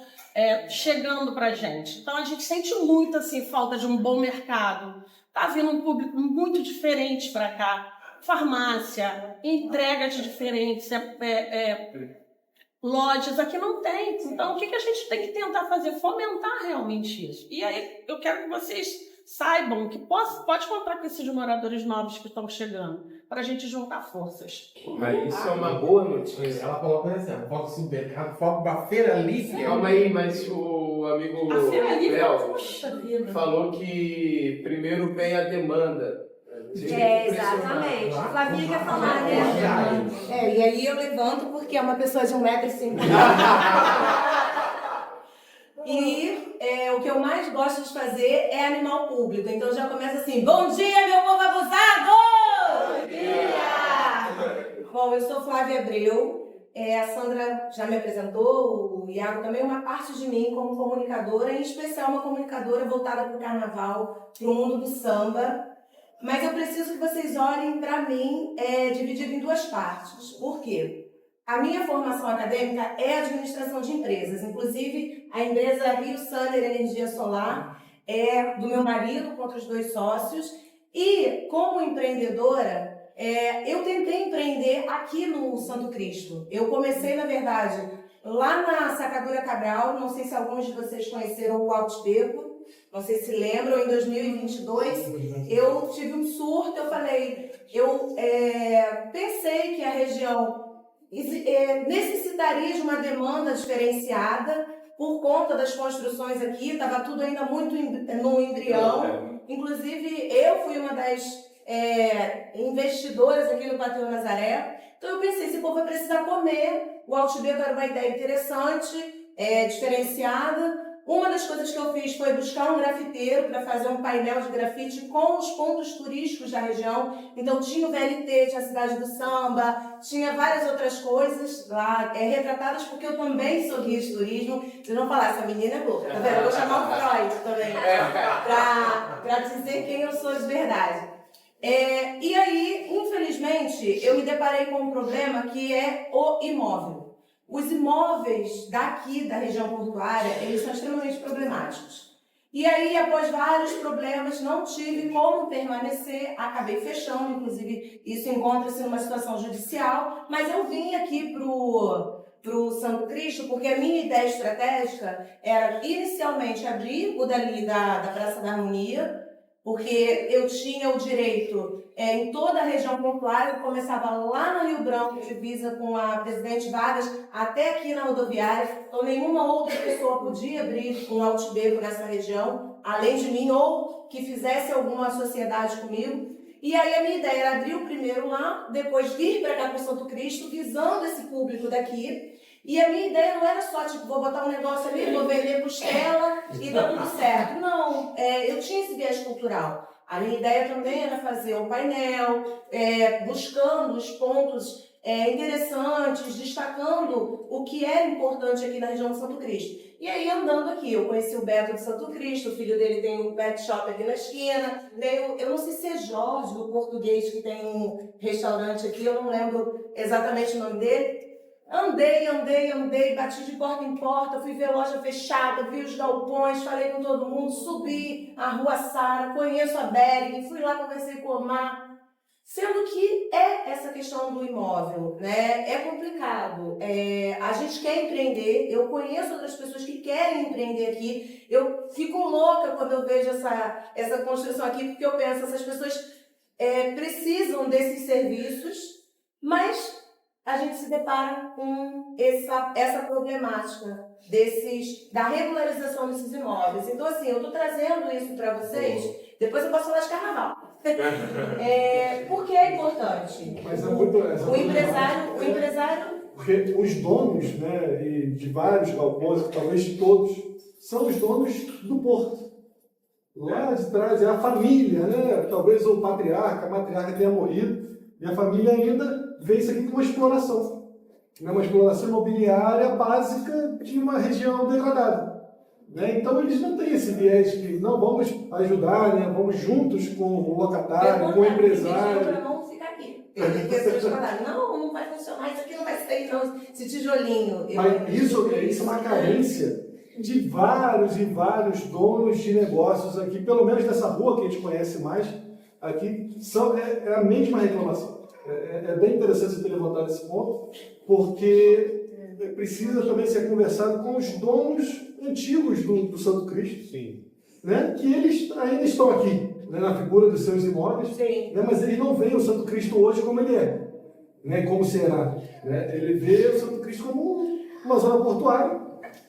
chegando pra gente. Então a gente sente muito assim, falta de um bom mercado. Tá vindo um público muito diferente para cá. Farmácia, entregas diferentes, lojas, aqui não tem. Então, o que a gente tem que tentar fazer? Fomentar realmente isso. E aí, eu quero que vocês saibam que pode contar com esses moradores novos que estão chegando, para a gente juntar forças. Mas isso é uma boa notícia. Ela colocou assim, foco supermercado, foco da Feira Livre. Calma aí, mas o amigo Léo falou que primeiro vem a demanda. Exatamente. Flavinha quer falar, né? E aí eu levanto porque é uma pessoa de 1,50 m. E o que eu mais gosto de fazer é animar o público. Então já começa assim: bom dia, meu povo abusado! Bom dia! Bom, eu sou Flávia Abreu. A Sandra já me apresentou, o Iago também, uma parte de mim como comunicadora, em especial uma comunicadora voltada para o carnaval, para o mundo do samba. Mas eu preciso que vocês olhem para mim dividido em duas partes. Por quê? A minha formação acadêmica é administração de empresas. Inclusive, a empresa Rio Sanner Energia Solar é do meu marido, com outros 2 sócios. E, como empreendedora, eu tentei empreender aqui no Santo Cristo. Eu comecei, na verdade, lá na Sacadura Cabral. Não sei se alguns de vocês conheceram o Alto Beco. Não sei se lembram, em 2022, eu tive um surto. Eu falei, pensei que a região necessitaria de uma demanda diferenciada por conta das construções aqui. Estava tudo ainda muito no embrião. Inclusive, eu fui uma das investidoras aqui no Passeio Nazaré. Então, eu pensei, esse povo vai precisar comer. O Altibeco era uma ideia interessante, diferenciada. Uma das coisas que eu fiz foi buscar um grafiteiro para fazer um painel de grafite com os pontos turísticos da região. Então tinha o VLT, tinha a Cidade do Samba, tinha várias outras coisas lá retratadas, porque eu também sou guia de turismo. Vocês vão falar, essa menina é louca, tá vendo? Eu vou chamar o Freud também para dizer quem eu sou de verdade. E aí, infelizmente, eu me deparei com um problema que é o imóvel. Os imóveis daqui, da região portuária, eles são extremamente problemáticos. E aí, após vários problemas, não tive como permanecer, acabei fechando, inclusive isso encontra-se numa situação judicial, mas eu vim aqui pro Santo Cristo porque a minha ideia estratégica era inicialmente abrir o dali da Praça da Harmonia, porque eu tinha o direito em toda a região portuária, que começava lá no Rio Branco, divisa com a Presidente Vargas, até aqui na rodoviária. Então, nenhuma outra pessoa podia abrir um Altibeco nessa região, além de mim, ou que fizesse alguma sociedade comigo. E aí a minha ideia era abrir o primeiro lá, depois vir para cá para o Santo Cristo, visando esse público daqui. E a minha ideia não era só, tipo, vou botar um negócio ali, vou vender costela e deu tudo certo. Não, eu tinha esse viés cultural. A minha ideia também era fazer um painel, buscando os pontos interessantes, destacando o que era importante aqui na região do Santo Cristo. E aí, andando aqui, eu conheci o Beto do Santo Cristo, o filho dele tem um pet shop aqui na esquina. Eu não sei se é Jorge, o português, que tem um restaurante aqui, eu não lembro exatamente o nome dele. Andei, bati de porta em porta, fui ver loja fechada, vi os galpões, falei com todo mundo, subi a Rua Sara, conheço a Bering, fui lá, conversei com o Omar. Sendo que é essa questão do imóvel, né? É complicado. A gente quer empreender, eu conheço outras pessoas que querem empreender aqui. Eu fico louca quando eu vejo essa construção aqui, porque eu penso, essas pessoas precisam desses serviços, mas a gente se depara com essa problemática da regularização desses imóveis. Então, assim, eu estou trazendo isso para vocês, depois eu posso falar de carnaval. Porque é importante. Mas é muito o empresário. Porque os donos, né, e de vários galpões, talvez todos, são os donos do porto. Lá de trás é a família, né? Talvez a matriarca tenha morrido, e a família ainda vê isso aqui como uma exploração. Né? Uma exploração imobiliária básica de uma região degradada. Né? Então eles não têm esse viés que não vamos ajudar, né? Vamos juntos com o locatário, com o empresário. Para não ficar aqui. Tem pessoas que falaram, não vai funcionar, isso aqui não vai sair, não, esse tijolinho. Mas isso é uma carência de vários e vários donos de negócios aqui, pelo menos nessa rua que a gente conhece mais, aqui é a mesma reclamação. É bem interessante você ter levantado esse ponto, porque precisa também ser conversado com os donos antigos do Santo Cristo, né? Que eles ainda estão aqui, né? Na figura dos seus imóveis, né? Mas eles não veem o Santo Cristo hoje como ele é, né? Como será. Né? Ele vê o Santo Cristo como uma zona portuária,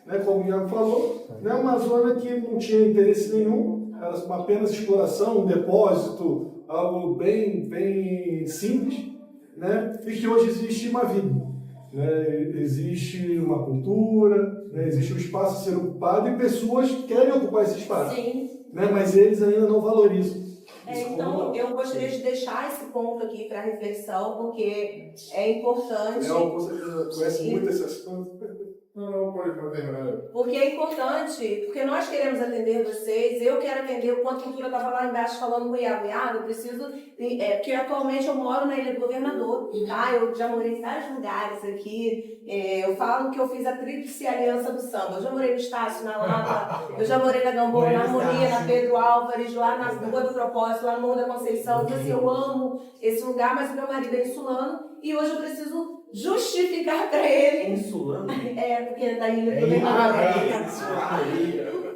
né? Como o Iago falou, né? Uma zona que não tinha interesse nenhum, era apenas exploração, um depósito, algo bem simples, né? E que hoje existe uma vida. Né? Existe uma cultura, né? Existe um espaço a ser ocupado e pessoas que querem ocupar esse espaço. Sim. Né? Mas eles ainda não valorizam. Então, eu gostaria de deixar esse ponto aqui para reflexão, porque é importante. Você conhece muito esse assunto? Não, pode terminar. Porque é importante, porque nós queremos atender vocês, eu quero atender, o Ponto de Cultura estava lá embaixo falando com o Iago, eu preciso, porque atualmente eu moro na Ilha do Governador, tá? Eu já morei em vários lugares aqui, eu falo que eu fiz a Tríplice Aliança do Samba, eu já morei no Estácio, na Lapa, eu já morei na Gamboa, na Harmonia, na Pedro Álvares, lá na Rua do Propósito, lá no Morro da Conceição, então assim, eu amo esse lugar, mas o meu marido é insulano, e hoje eu preciso justificar para ele. Insulano? Porque é da Ilha do Governador.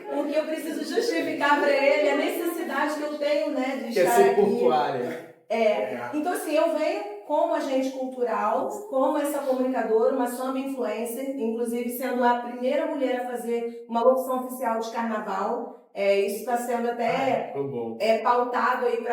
Porque eu preciso justificar para ele a necessidade que eu tenho, né, de estar ser aqui. portuária. Então, assim, eu venho como agente cultural, como essa comunicadora, uma samba influencer, inclusive sendo a primeira mulher a fazer uma locução oficial de carnaval. Isso está sendo até pautado aí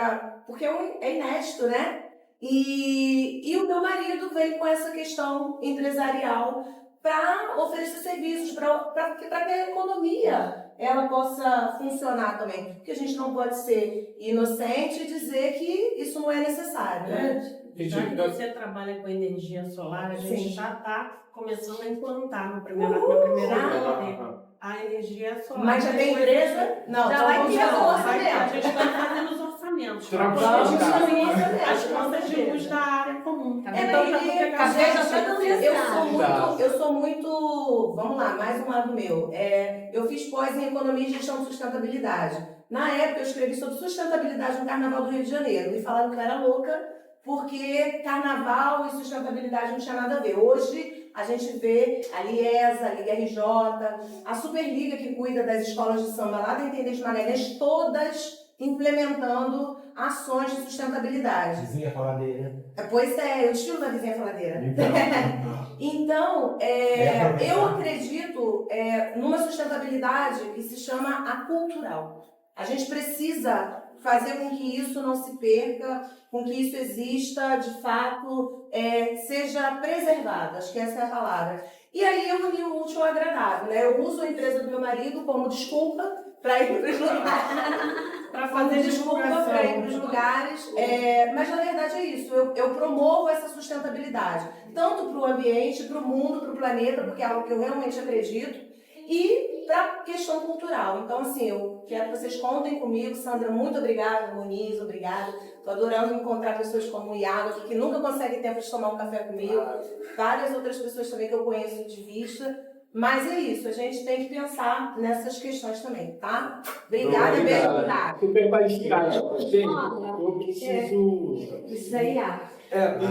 porque é inédito, né? E o meu marido veio com essa questão empresarial para oferecer serviços, para que a economia ela possa funcionar também. Porque a gente não pode ser inocente e dizer que isso não é necessário, né? Já que você trabalha com energia solar, a gente já está começando a implantar na primeira a energia solar. Mas já tem empresa? Não, já então vai vamos ter fazer o orçamento. A gente vai fazendo os orçamentos. As contas de luz da área comum. Eu sou muito, vamos lá, mais um lado meu. Eu fiz pós em Economia e Gestão de Sustentabilidade. Na época eu escrevi sobre sustentabilidade no Carnaval do Rio de Janeiro. Me falaram que eu era louca, porque Carnaval e sustentabilidade não tinha nada a ver. Hoje a gente vê a Liesa, a Liga RJ, a Superliga que cuida das escolas de samba lá da Intendente Magalhães, todas implementando ações de sustentabilidade. Vizinha faladeira. Pois é, eu estilo da vizinha faladeira. Então, eu acredito numa sustentabilidade que se chama a cultural. A gente precisa fazer com que isso não se perca, com que isso exista, de fato, seja preservado. Acho que essa é a palavra. E aí eu uni o útil ao agradável, né? Eu uso a empresa do meu marido como desculpa para ir para os lugares. Para fazer desculpa para ir para os lugares. Mas na verdade é isso. Eu promovo essa sustentabilidade. Tanto para o ambiente, para o mundo, para o planeta, porque é algo que eu realmente acredito. E para a questão cultural. Então, assim, eu quero que vocês contem comigo. Sandra, muito obrigada. Moniz, obrigada. Estou adorando encontrar pessoas como o Iago aqui, que nunca consegue tempo de tomar um café comigo. Várias outras pessoas também que eu conheço de vista. Mas é isso, a gente tem que pensar nessas questões também, tá? Obrigada, beijo, Iago. Super qualificado. Gente, eu preciso... Precisa ir, Iago.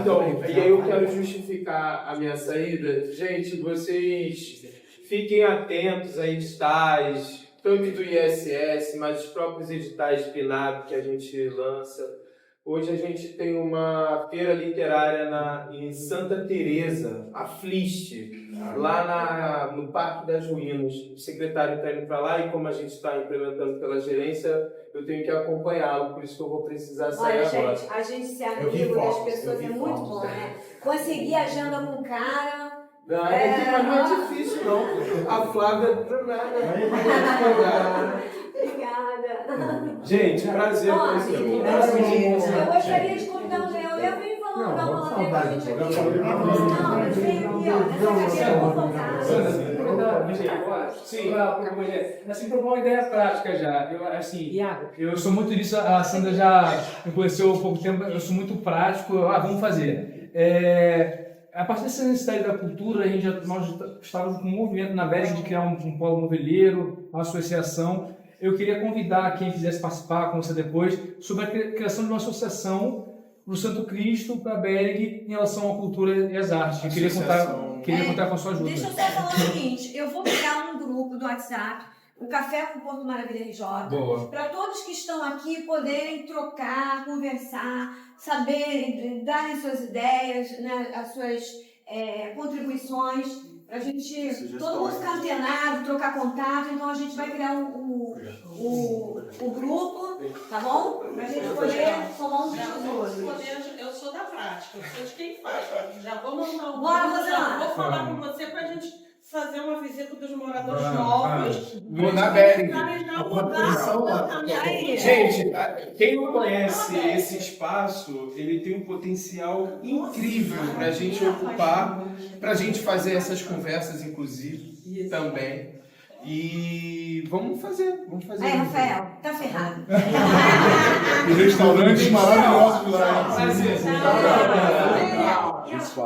Então, e aí eu quero justificar a minha saída. Gente, vocês fiquem atentos a editais, tanto do ISS, mas os próprios editais de PNAB que a gente lança. Hoje a gente tem uma feira literária em Santa Teresa, a Fliste, lá no Parque das Ruínas. O secretário está indo para lá e como a gente está implementando pela gerência, eu tenho que acompanhá-lo, por isso que eu vou precisar sair agora. Gente, a gente ser amigo das pessoas é muito bom, né? Conseguir agenda com o cara... Não, mas não é difícil, não. A Flávia é danada. Obrigada. Gente, prazer conhecer você. Eu gostaria de convidar o Léo. Eu venho falando da Malandrinha pra gente aqui. Não, mas vem aqui, ó. Nessa cadeira eu vou voltar. Sim, assim, propor uma ideia prática já. Eu sou muito disso, a Sandra já me conheceu há pouco tempo, eu sou muito prático, vamos fazer. A partir dessa necessidade da cultura, nós estávamos com um movimento na BERG de criar um polo noveleiro, uma associação. Eu queria convidar quem quisesse participar, com você depois, sobre a criação de uma associação para o Santo Cristo, para a BERG, em relação à cultura e às artes. Eu queria contar com a sua ajuda. Deixa eu só falar o seguinte, eu vou criar um grupo do WhatsApp, o Café com Porto Maravilha RJ, para todos que estão aqui poderem trocar, conversar, saber, darem suas ideias, né, as suas contribuições, para a gente, todo mundo ficar antenado, trocar contato. Então a gente vai criar o grupo, tá bom? Para a gente poder somar uns tesouros. Eu sou da prática, eu sou de quem faz. Já vou montar um Bora, grupo, já Rosana. vou falar com você para a gente fazer uma visita dos moradores novos. Vou na BERG. Gente, quem não conhece esse espaço, ele tem um potencial incrível para a gente ocupar, para a gente fazer essas conversas, inclusive, também. E vamos fazer. Rafael, tá ferrado. E restaurantes maravilhosos lá. Você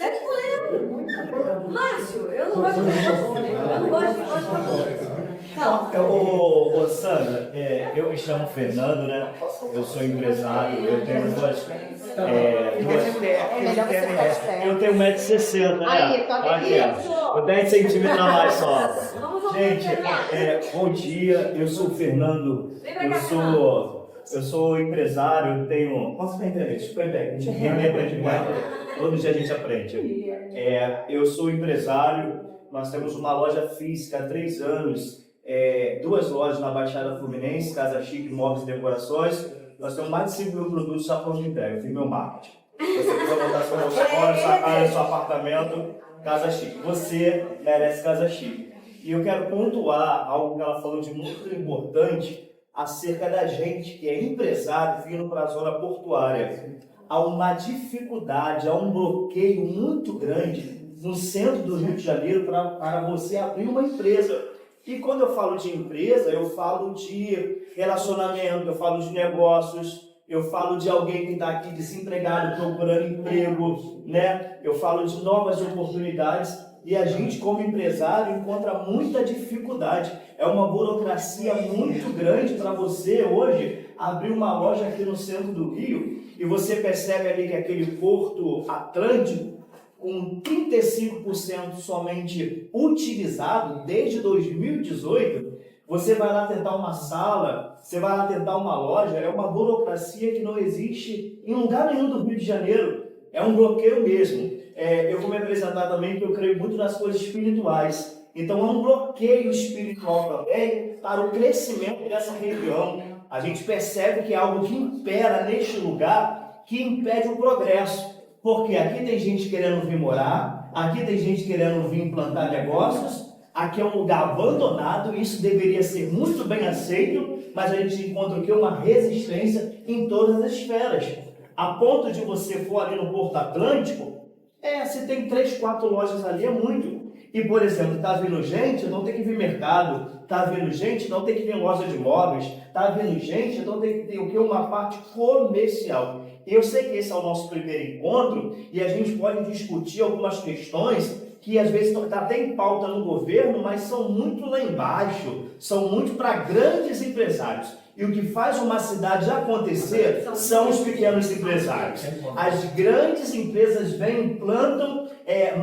é polêmico. Márcio, eu não gosto de Sandra, eu me chamo Fernando, né? Eu sou empresário, eu tenho eu tenho 1,60 m, né? Aí, tá aqui, 10 centímetros a mais só. Gente, bom dia, eu sou o Fernando, eu sou empresário, eu tenho... Posso ver a internet? A gente aprende mais, todo dia a gente aprende. Eu sou empresário, nós temos uma loja física há 3 anos, 2 lojas na Baixada Fluminense, Casa Chique, Móveis e Decorações. Nós temos mais de 5 mil produtos já prontos de entrega, eu fiz meu marketing. Se você quiser montar seu apartamento, Casa Chique. Você merece Casa Chique. E eu quero pontuar algo que ela falou de muito importante acerca da gente que é empresário vindo para a zona portuária. Há uma dificuldade, há um bloqueio muito grande no centro do Rio de Janeiro para você abrir uma empresa. E quando eu falo de empresa, eu falo de relacionamento, eu falo de negócios, eu falo de alguém que está aqui desempregado procurando emprego, né? Eu falo de novas oportunidades. E a gente, como empresário, encontra muita dificuldade. É uma burocracia muito grande para você hoje abrir uma loja aqui no centro do Rio e você percebe ali que aquele Porto Atlântico, com 35% somente utilizado desde 2018, você vai lá tentar uma sala, você vai lá tentar uma loja, é uma burocracia que não existe em lugar nenhum do Rio de Janeiro. É um bloqueio mesmo. Eu vou me apresentar também porque eu creio muito nas coisas espirituais. Então é um bloqueio espiritual também para o crescimento dessa região. A gente percebe que é algo que impera neste lugar, que impede o progresso. Porque aqui tem gente querendo vir morar, aqui tem gente querendo vir implantar negócios, aqui é um lugar abandonado, isso deveria ser muito bem aceito, mas a gente encontra aqui uma resistência em todas as esferas. A ponto de você for ali no Porto Atlântico, Se tem 3, 4 lojas ali, é muito. E, por exemplo, está vindo gente, não tem que vir mercado. Está vindo gente, não tem que vir loja de móveis. Está vindo gente, então tem que ter o quê? Uma parte comercial. Eu sei que esse é o nosso primeiro encontro e a gente pode discutir algumas questões que às vezes está até em pauta no governo, mas são muito lá embaixo, são muito para grandes empresários. E o que faz uma cidade acontecer são os pequenos empresários. As grandes empresas vêm, implantam,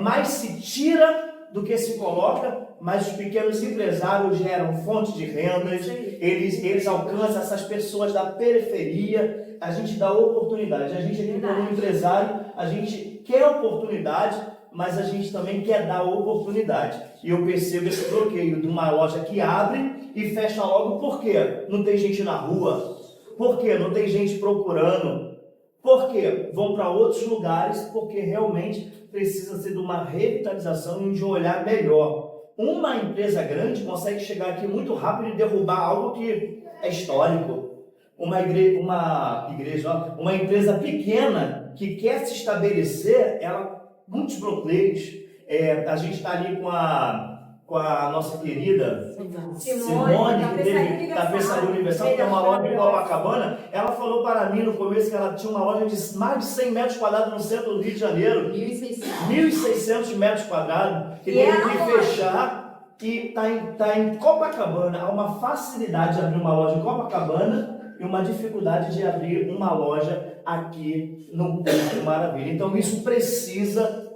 mais se tira do que se coloca, mas os pequenos empresários geram fonte de rendas, eles alcançam essas pessoas da periferia, a gente dá oportunidade. A gente aqui como empresário, a gente quer oportunidade, mas a gente também quer dar oportunidade. E eu percebo esse bloqueio de uma loja que abre e fecha logo. Por quê? Não tem gente na rua. Por quê? Não tem gente procurando. Por quê? Vão para outros lugares porque realmente precisa ser de uma revitalização e de um olhar melhor. Uma empresa grande consegue chegar aqui muito rápido e derrubar algo que é histórico. Uma empresa pequena que quer se estabelecer, muitos bloqueios. A gente está ali com a nossa querida Simone, que teve Tapeçaria Universal, que tem uma loja em Copacabana. Ela falou para mim no começo que ela tinha uma loja de mais de 100 metros quadrados no centro do Rio de Janeiro. 1.600 metros quadrados, que teve que fechar, e está em Copacabana. Há uma facilidade de abrir uma loja em Copacabana e uma dificuldade de abrir uma loja aqui no Porto Maravilha. Então isso precisa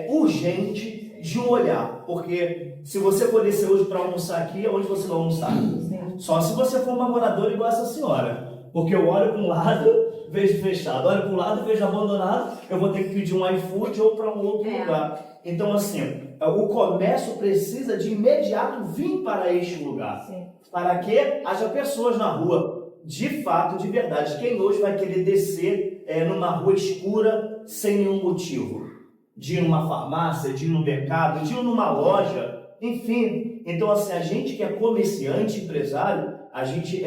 urgente de um olhar, porque se você for descer hoje para almoçar aqui, onde você vai almoçar? Só se você for uma moradora igual essa senhora, porque eu olho para um lado, vejo fechado, olho para um lado, vejo abandonado, eu vou ter que pedir um iFood ou para um outro lugar. Então assim, o comércio precisa de imediato vir para este lugar, para que haja pessoas na rua, de fato, de verdade. Quem hoje vai querer descer numa rua escura sem nenhum motivo? De ir numa farmácia, de ir no mercado, de ir numa loja, enfim. Então, assim, a gente que é comerciante, empresário, a gente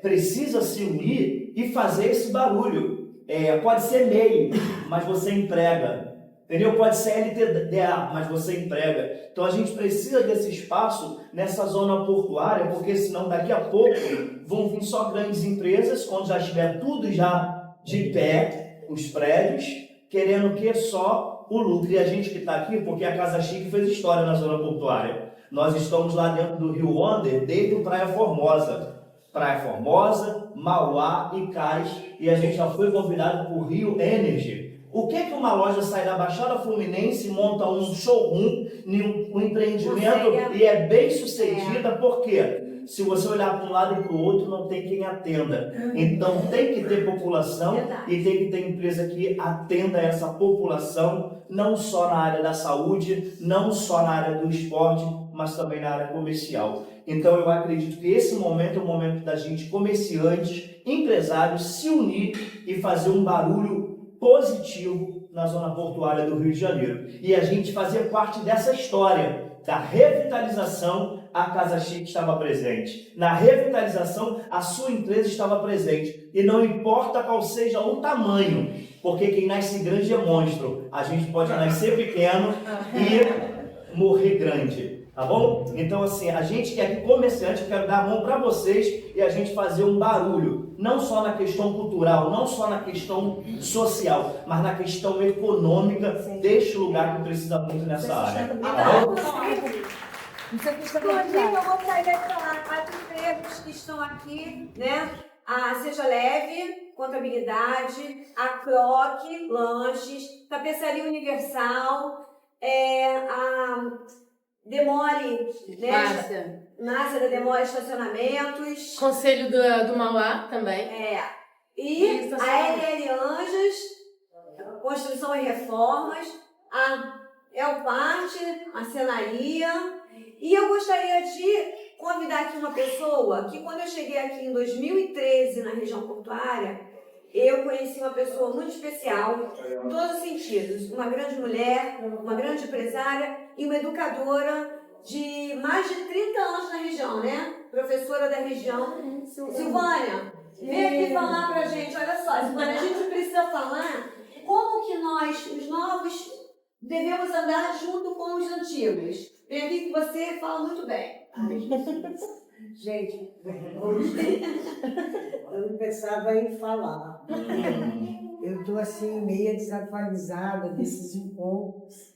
precisa se unir e fazer esse barulho. Pode ser MEI, mas você emprega. Entendeu? Pode ser LTDA, mas você emprega. Então, a gente precisa desse espaço nessa zona portuária, porque senão daqui a pouco vão vir só grandes empresas, quando já estiver tudo já de pé, os prédios, querendo que só o lucro. E a gente que está aqui, porque a Casa Chique fez história na zona portuária. Nós estamos lá dentro do Rio Wonder desde o Praia Formosa. Praia Formosa, Mauá e Cais. E a gente já foi convidado por Rio Energy. O que uma loja sai da Baixada Fluminense, monta um showroom, um empreendimento e é bem sucedida? Por quê? Se você olhar para um lado e para o outro, não tem quem atenda. Então tem que ter população e tem que ter empresa que atenda essa população, não só na área da saúde, não só na área do esporte, mas também na área comercial. Então eu acredito que esse momento é o momento da gente, comerciantes, empresários, se unir e fazer um barulho positivo na zona portuária do Rio de Janeiro. E a gente fazer parte dessa história da revitalização. A Casa Chique estava presente. Na revitalização, a sua empresa estava presente. E não importa qual seja o tamanho, porque quem nasce grande é monstro. A gente pode nascer pequeno e morrer grande. Tá bom? Então, assim, a gente que é comerciante, eu quero dar a mão para vocês e a gente fazer um barulho. Não só na questão cultural, não só na questão social, mas na questão econômica deste lugar que precisa muito nessa área. Tá bom? Inclusive, eu gostaria de falar para as empresas que estão aqui, né? A Seja Leve, Contabilidade, a Croc, Lanches, Tapeçaria Universal, a Demore, né? Márcia da Demore Estacionamentos. Conselho do Mauá também. E a LL Anjos, Construção e Reformas, a Elparte, Marcenaria. E eu gostaria de convidar aqui uma pessoa que, quando eu cheguei aqui em 2013 na região portuária, eu conheci uma pessoa muito especial, em todos os sentidos. Uma grande mulher, uma grande empresária e uma educadora de mais de 30 anos na região, né? Professora da região. Silvânia, vem aqui falar pra gente. Olha só, Silvânia, a gente precisa falar como que nós, os novos devemos andar junto com os antigos. Vem aqui que você fala muito bem. Gente, eu não pensava em falar. Eu estou assim, meio desatualizada desses encontros.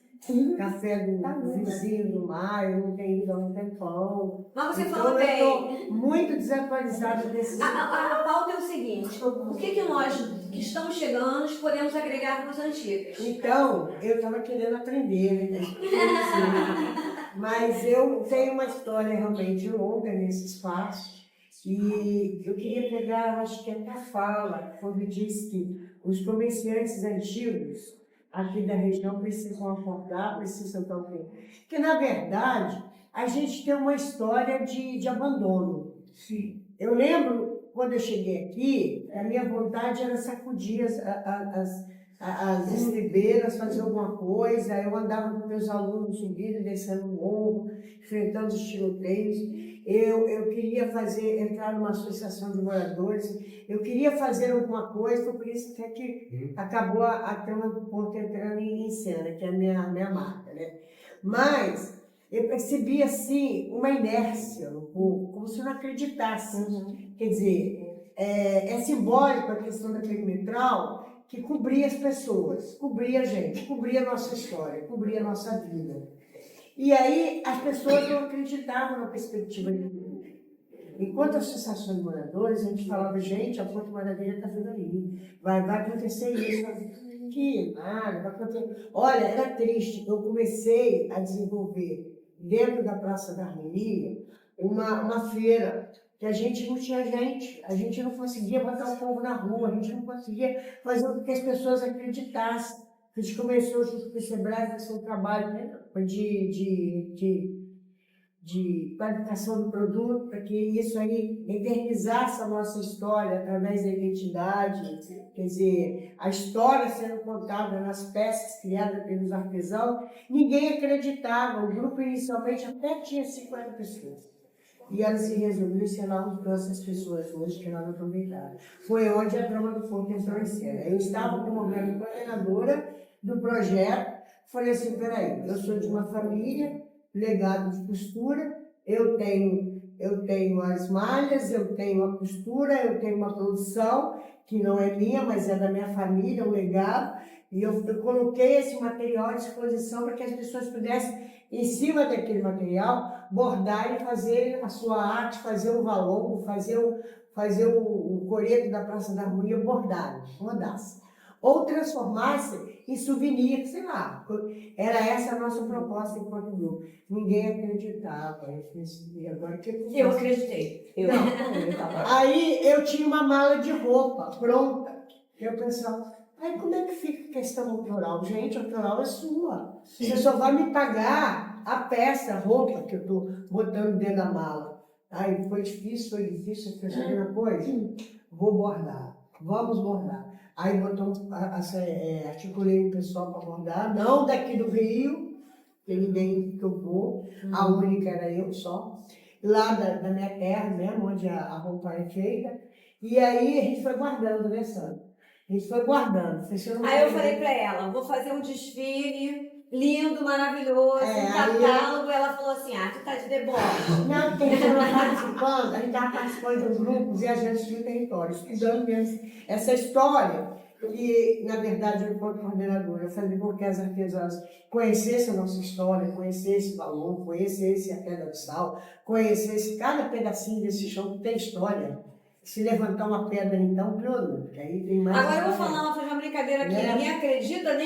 Café do vizinho do mar, eu não tenho ido há um tempão. Mas você então, falou bem. Eu estou muito desatualizada desses A pauta é o seguinte: o que nós que estamos chegando podemos agregar para os antigos? Então, eu estava querendo aprender, né? Mas eu tenho uma história realmente longa nesse espaço. E eu queria pegar, acho que até a fala, quando diz que os comerciantes antigos aqui da região precisam acordar, precisam também. Porque, na verdade, a gente tem uma história de abandono. Sim. Eu lembro, quando eu cheguei aqui, a minha vontade era sacudir as estribeiras, fazer alguma coisa. Eu andava com meus alunos subindo e descendo o morro, enfrentando os tiroteios. Eu queria entrar numa associação de moradores, eu queria fazer alguma coisa, foi por isso até que acabou a Trama do Ponto entrando em cena, que é a minha marca, né? Mas eu percebi, assim, uma inércia no povo, como se eu não acreditasse. Quer dizer, é simbólico a questão da perimetral, que cobria as pessoas, cobria a gente, cobria a nossa história, cobria a nossa vida. E aí as pessoas não acreditavam na perspectiva de vida. Enquanto associação de moradores, a gente falava, gente, a Ponte Maravilha está vindo ali, vai acontecer isso, que nada, vai acontecer. Olha, era triste, eu comecei a desenvolver dentro da Praça da Harmonia uma feira que a gente não tinha gente, a gente não conseguia botar o povo na rua, a gente não conseguia fazer com que as pessoas acreditassem. A gente começou junto com o Sebrae a fazer um trabalho, né, de qualificação do produto, para que isso aí eternizasse a nossa história através da identidade, quer dizer, a história sendo contada nas peças criadas pelos artesãos. Ninguém acreditava, o grupo inicialmente até tinha 50 pessoas. E ela se resolveu ensinar os essas pessoas hoje que nós aproveitaram. Foi onde a Trama do Ponto entrou em cena. Eu estava como coordenadora do projeto, falei assim, peraí, eu sou de uma família, legado de costura, eu tenho as malhas, eu tenho a costura, eu tenho uma produção, que não é minha, mas é da minha família, um legado, e eu coloquei esse material à disposição para que as pessoas pudessem, em cima daquele material, bordar e fazer a sua arte, fazer o valongo, fazer o coreto da Praça da Harmonia bordasse. Ou transformasse em souvenir, sei lá. Era essa a nossa proposta enquanto grupo. Ninguém acreditava. Agora eu acreditei. Aí eu tinha uma mala de roupa pronta. Eu pensava, aí como é que fica a questão autoral? Gente, a autoral é sua. Sim. Você só vai me pagar a peça, a roupa que eu estou botando dentro da mala. Aí foi difícil, eu fiz uma coisa. Vou bordar. Vamos bordar. Aí articulei o pessoal para bordar, não daqui do Rio, que ninguém tocou, a única era eu só, lá da minha terra mesmo, onde a roupa é feita. E aí a gente foi guardando, né, Sandra? A gente foi guardando. Aí eu falei para ela, vou fazer um desfile lindo, maravilhoso, um catálogo. Ela falou assim, tu tá de deboche. Não, porque a gente estava participando, a gente estava participando de um grupo viajantes do território, estudando mesmo essa história. E, na verdade, eu, enquanto coordenadora, eu falei porque as artesãs conhecessem a nossa história, conhecessem o valor, conhecessem a pedra de sal, conhecessem cada pedacinho desse chão que tem história. Se levantar uma pedra, então, pronto, porque aí tem mais... Agora eu vou fazer uma brincadeira aqui. Né? Nem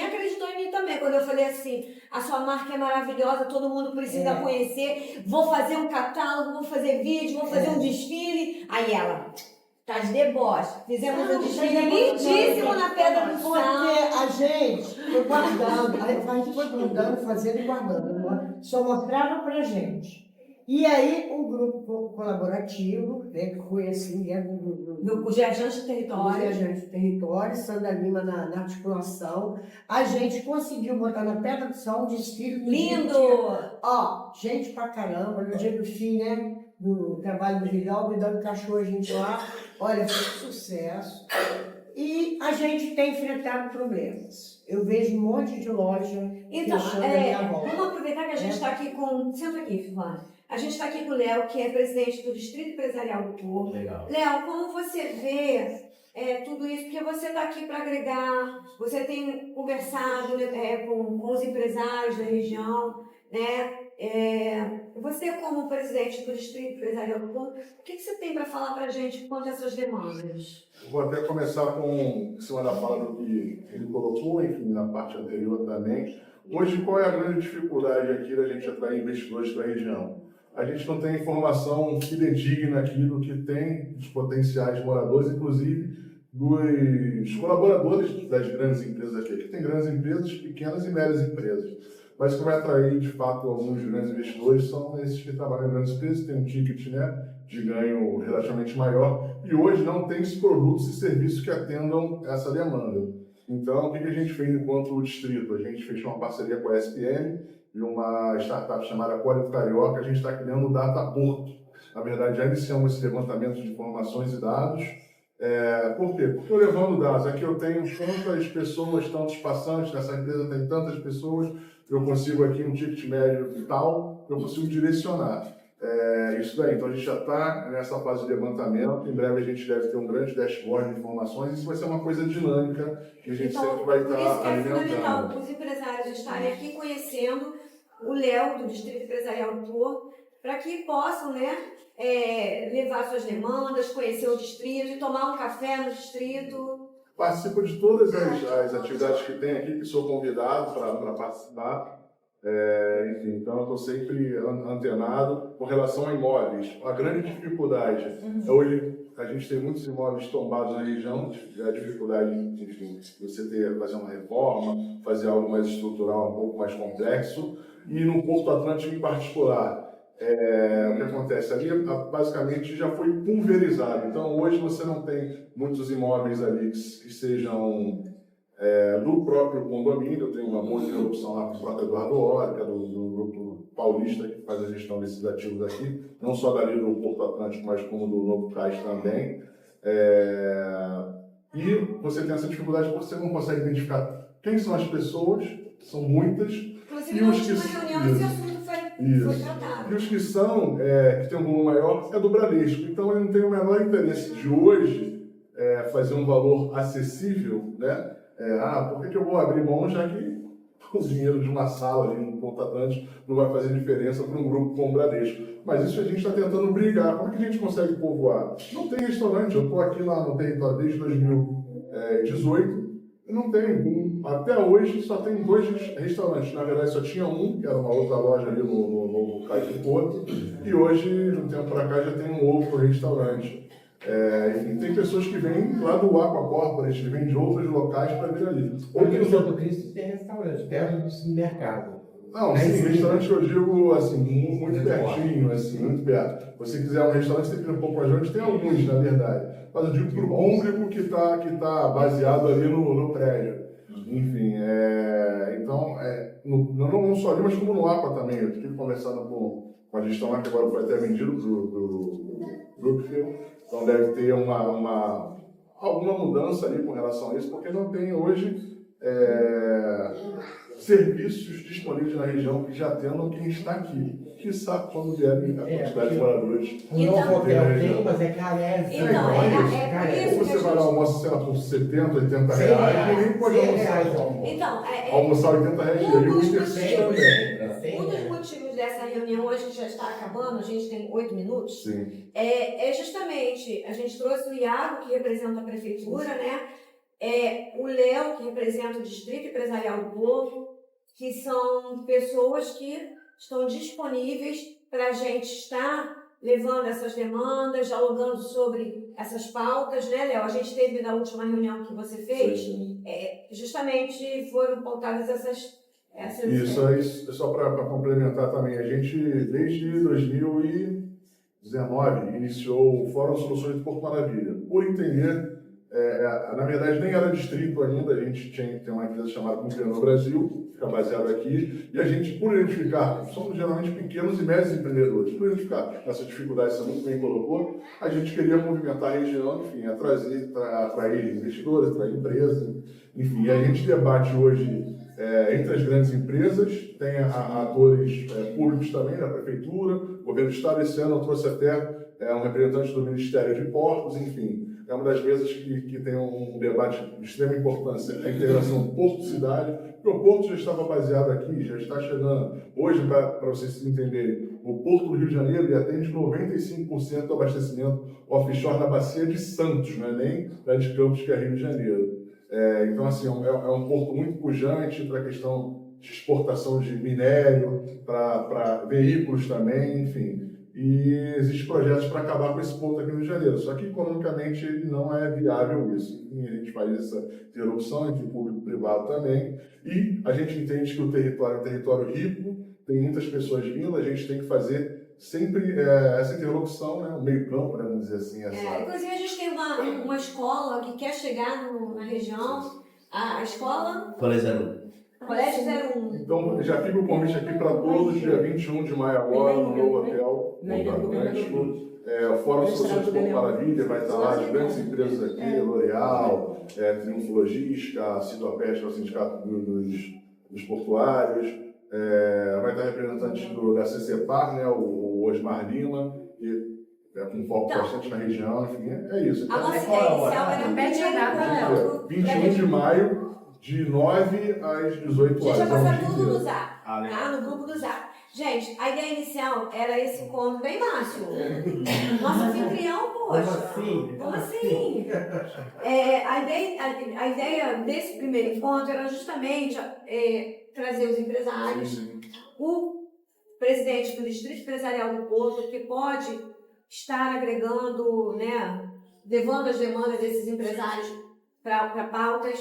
acreditou em mim também, quando eu falei assim, a sua marca é maravilhosa, todo mundo precisa conhecer, vou fazer um catálogo, vou fazer vídeo, vou fazer um desfile. Aí ela, tá de deboche. Fizemos um desfile lindíssimo na Pedra do Sal. Porque a gente foi guardando, a gente foi guardando, fazendo e guardando. Só mostrava pra gente. E aí, um grupo colaborativo, né, que foi assim, do Viajante do Território. Viajante do Território, Sandra Lima na articulação. A gente conseguiu botar na Pedra do Sal um desfile lindo! Ó, gente pra caramba, no dia do fim, né, do trabalho do Vidal, cuidando do cachorro, a gente lá. Olha, foi um sucesso. E a gente tem enfrentado problemas. Eu vejo um monte de loja Então, fechando a minha volta. vamos aproveitar que a gente está aqui com... Senta aqui, Flávio. A gente está aqui com o Léo, que é presidente do Distrito Empresarial do Porto. Legal. Léo, como você vê tudo isso? Porque você está aqui para agregar, você tem conversado, né, com os empresários da região, né? Você, como presidente do Distrito Empresarial do Porto, o que você tem para falar para a gente quanto a essas demandas? Vou até começar em cima da fala do que ele colocou, enfim, na parte anterior também. Hoje, qual é a grande dificuldade aqui da gente atrair investidores para a região? A gente não tem informação fidedigna aqui do que tem dos potenciais moradores, inclusive dos colaboradores das grandes empresas aqui. Aqui tem grandes empresas, pequenas e médias empresas. Mas o que vai atrair, de fato, alguns grandes investidores são esses que trabalham em grandes empresas, tem um ticket, né, de ganho relativamente maior, e hoje não tem os produtos e serviços que atendam essa demanda. Então, o que a gente fez enquanto distrito? A gente fechou uma parceria com a SPM e uma startup chamada Código Carioca. A gente está criando o Data Porto. Na verdade, já iniciamos esse levantamento de informações e dados. Por quê? Porque eu levando dados, aqui eu tenho tantas pessoas, tantos passantes, nessa empresa tem tantas pessoas, eu consigo aqui um ticket médio e tal, eu consigo direcionar. Isso daí. Então a gente já está nessa fase de levantamento, em breve a gente deve ter um grande dashboard de informações, isso vai ser uma coisa dinâmica que a gente sempre vai estar alimentando. É fundamental os empresários estarem aqui conhecendo o Léo do Distrito Empresarial do Porto, para que possam, né, levar suas demandas, conhecer o distrito e tomar um café no distrito. Participo de todas as atividades que tem aqui, que sou convidado para participar. Enfim, então eu estou sempre antenado com relação a imóveis. A grande dificuldade é hoje a gente tem muitos imóveis tombados na região, a dificuldade, enfim, de você fazer uma reforma, fazer algo mais estrutural, um pouco mais complexo, e no Porto Atlântico em particular. O que acontece ali basicamente já foi pulverizado. Então hoje você não tem muitos imóveis ali que sejam do próprio condomínio. Eu tenho uma boa interrupção lá com o próprio Eduardo Ora, que é do Grupo Paulista, que faz a gestão desses ativos aqui, não só dali do Porto Atlântico, mas como do Novo Cais também. E você tem essa dificuldade porque você não consegue identificar quem são as pessoas, são muitas, Inclusive, e os que foi tratado. E os que são, que tem um volume maior, é do Bradesco. Então ele não tem o menor interesse de hoje fazer um valor acessível, né? Por que eu vou abrir mão, já que o dinheiro de uma sala ali no Porto Atlântico não vai fazer diferença para um grupo como o Bradesco. Mas isso a gente está tentando brigar. Como é que a gente consegue povoar? Não tem restaurante. Eu estou aqui lá no território desde 2018. Não tem. Até hoje só tem 2 restaurantes. Na verdade só tinha um, que era uma outra loja ali no Cais do Porto. E hoje, de um tempo para cá, já tem um outro restaurante. Enfim, tem pessoas que vêm lá do Aqua Corporate, que vêm de outros locais para vir ali. Porque no Santo Cristo tem restaurante, perto do mercado. Não, sim, restaurante que eu digo assim, muito pertinho, assim, muito perto. Se você quiser um restaurante, você tem que ir um pouco mais longe, tem alguns, na verdade. Mas eu digo para o público que tá baseado ali no prédio. Enfim, então, não só ali, mas como no Aqua também. Eu estive conversando com a gestão lá, que agora foi até vendido para o Brookfield. Então deve ter alguma mudança ali com relação a isso, porque não tem hoje serviços disponíveis na região que já atendam quem está aqui. Que sabe quando vier a quantidade de moradores. O novo hotel tem, mas é carésimo. Ou você vai lá almoçar, sei lá, por 70, 80 reais, ninguém pode almoçar 80 reais e o Intercity também. Um dos motivos dessa reunião hoje, que já está acabando, a gente tem 8 minutos, é justamente, a gente trouxe o Iago, que representa a prefeitura, né? O Léo, que representa o Distrito Empresarial do Povo, que são pessoas que estão disponíveis para a gente estar levando essas demandas, dialogando sobre essas pautas, né, Léo? A gente teve na última reunião que você fez, justamente foram pautadas essas Isso, só para complementar também, a gente, desde 2019, iniciou o Fórum Soluções de Porto Maravilha, por entender Na verdade, nem era distrito ainda, a gente tem uma empresa chamada Empreendedor Brasil, fica baseado aqui, e a gente, por identificar, somos geralmente pequenos e médios empreendedores, por identificar essa dificuldade, você muito bem colocou, a gente queria movimentar a região, enfim, atrair investidores, atrair empresas, enfim, a gente debate hoje entre as grandes empresas, tem atores públicos também, da Prefeitura, Governo do Estado. Esse ano eu trouxe até um representante do Ministério de Portos, enfim, é uma das mesas que tem um debate de extrema importância, a integração Porto-Cidade, porque o Porto já estava baseado aqui, já está chegando, hoje, para vocês entenderem, o Porto do Rio de Janeiro ele atende 95% do abastecimento offshore da bacia de Santos, não é nem da de Campos, que é Rio de Janeiro. Então, assim, é um porto muito pujante para a questão de exportação de minério, para veículos também, enfim. E existem projetos para acabar com esse porto aqui no Rio de Janeiro. Só que, economicamente, não é viável isso. E a gente faz essa interrupção entre o público e o privado também. E a gente entende que o território é um território rico, tem muitas pessoas vindo, a gente tem que fazer sempre essa interlocução, né? O meio campo, né? Vamos dizer assim. Inclusive, a gente tem uma escola que quer chegar na região, a escola... Colégio 01. Então, já fica o convite aqui para todos, dia 21 de maio agora, no novo hotel. O Fórum Social de Porto Maravilha vai estar lá, as grandes empresas aqui, L'Oréal, Triunfo Logística, Sidopeste, o Sindicato dos Portuários, vai estar representante da CCPAR, né, o Osmar Lima, com foco bastante na região, enfim, é isso. A nossa ideia inicial era 21 de maio, de 9 às 18 horas. Gente, vai passar tudo no Zap, no grupo do Zap. Gente, a ideia inicial era esse encontro bem Márcio. Nosso anfitrião, poxa. Como assim? A ideia desse primeiro encontro era justamente trazer os empresários, o presidente do Distrito Empresarial do Porto, que pode estar agregando, né, levando as demandas desses empresários para pautas.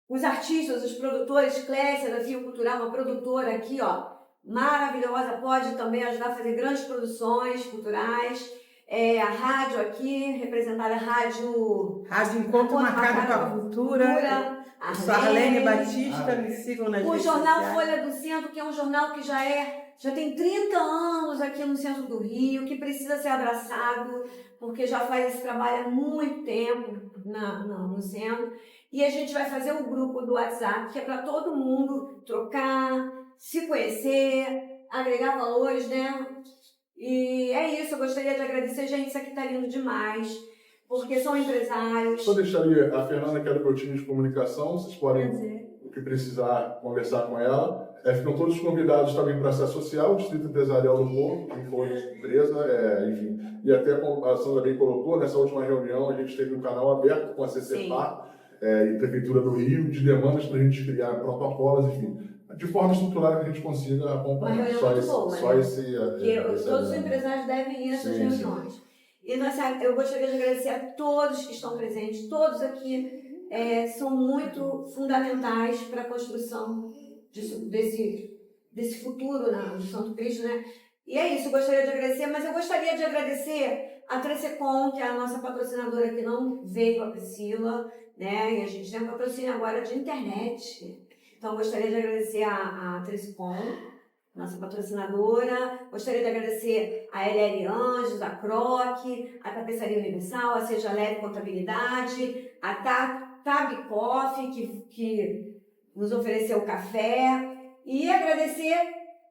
Os artistas, os produtores, Clécia da Fio Cultural, uma produtora aqui, ó, maravilhosa, pode também ajudar a fazer grandes produções culturais. A rádio aqui, representada a Rádio Encontro Marcado com a Cultura. A sou a Arlene Batista, me sigam nas redes sociais. O jornal sociais. Folha do Centro, que é um jornal que já tem 30 anos aqui no centro do Rio, que precisa ser abraçado, porque já faz esse trabalho há muito tempo no centro. E a gente vai fazer um grupo do WhatsApp, que é para todo mundo trocar, se conhecer, agregar valores, né? E é isso, eu gostaria de agradecer, gente, isso aqui tá lindo demais, porque são empresários. Só deixaria a Fernanda, que é do meu time de comunicação, vocês podem, o que precisar, conversar com ela. Ficam todos convidados também para se associar ao Distrito Empresarial do Porto, quem for empresa, enfim. E até a Sandra bem colocou, nessa última reunião a gente teve um canal aberto com a CCPAR e Prefeitura do Rio, de demandas para a gente criar protocolos, enfim, de forma estruturada que a gente consiga acompanhar. Todos os empresários devem ir nessas reuniões. E eu gostaria de agradecer a todos que estão presentes, todos aqui são muito fundamentais para a construção desse futuro do Santo Cristo, né? E é isso, eu gostaria de agradecer, mas eu gostaria de agradecer a Trececom, que é a nossa patrocinadora que não veio, a Priscila, né? E a gente tem um patrocínio agora de internet. Então, eu gostaria de agradecer a Trececom, nossa patrocinadora. Gostaria de agradecer a LL Anjos, a Croc, a Tapeçaria Universal, a Seja Leve Contabilidade, a Tab Coffee, que nos ofereceu café. E agradecer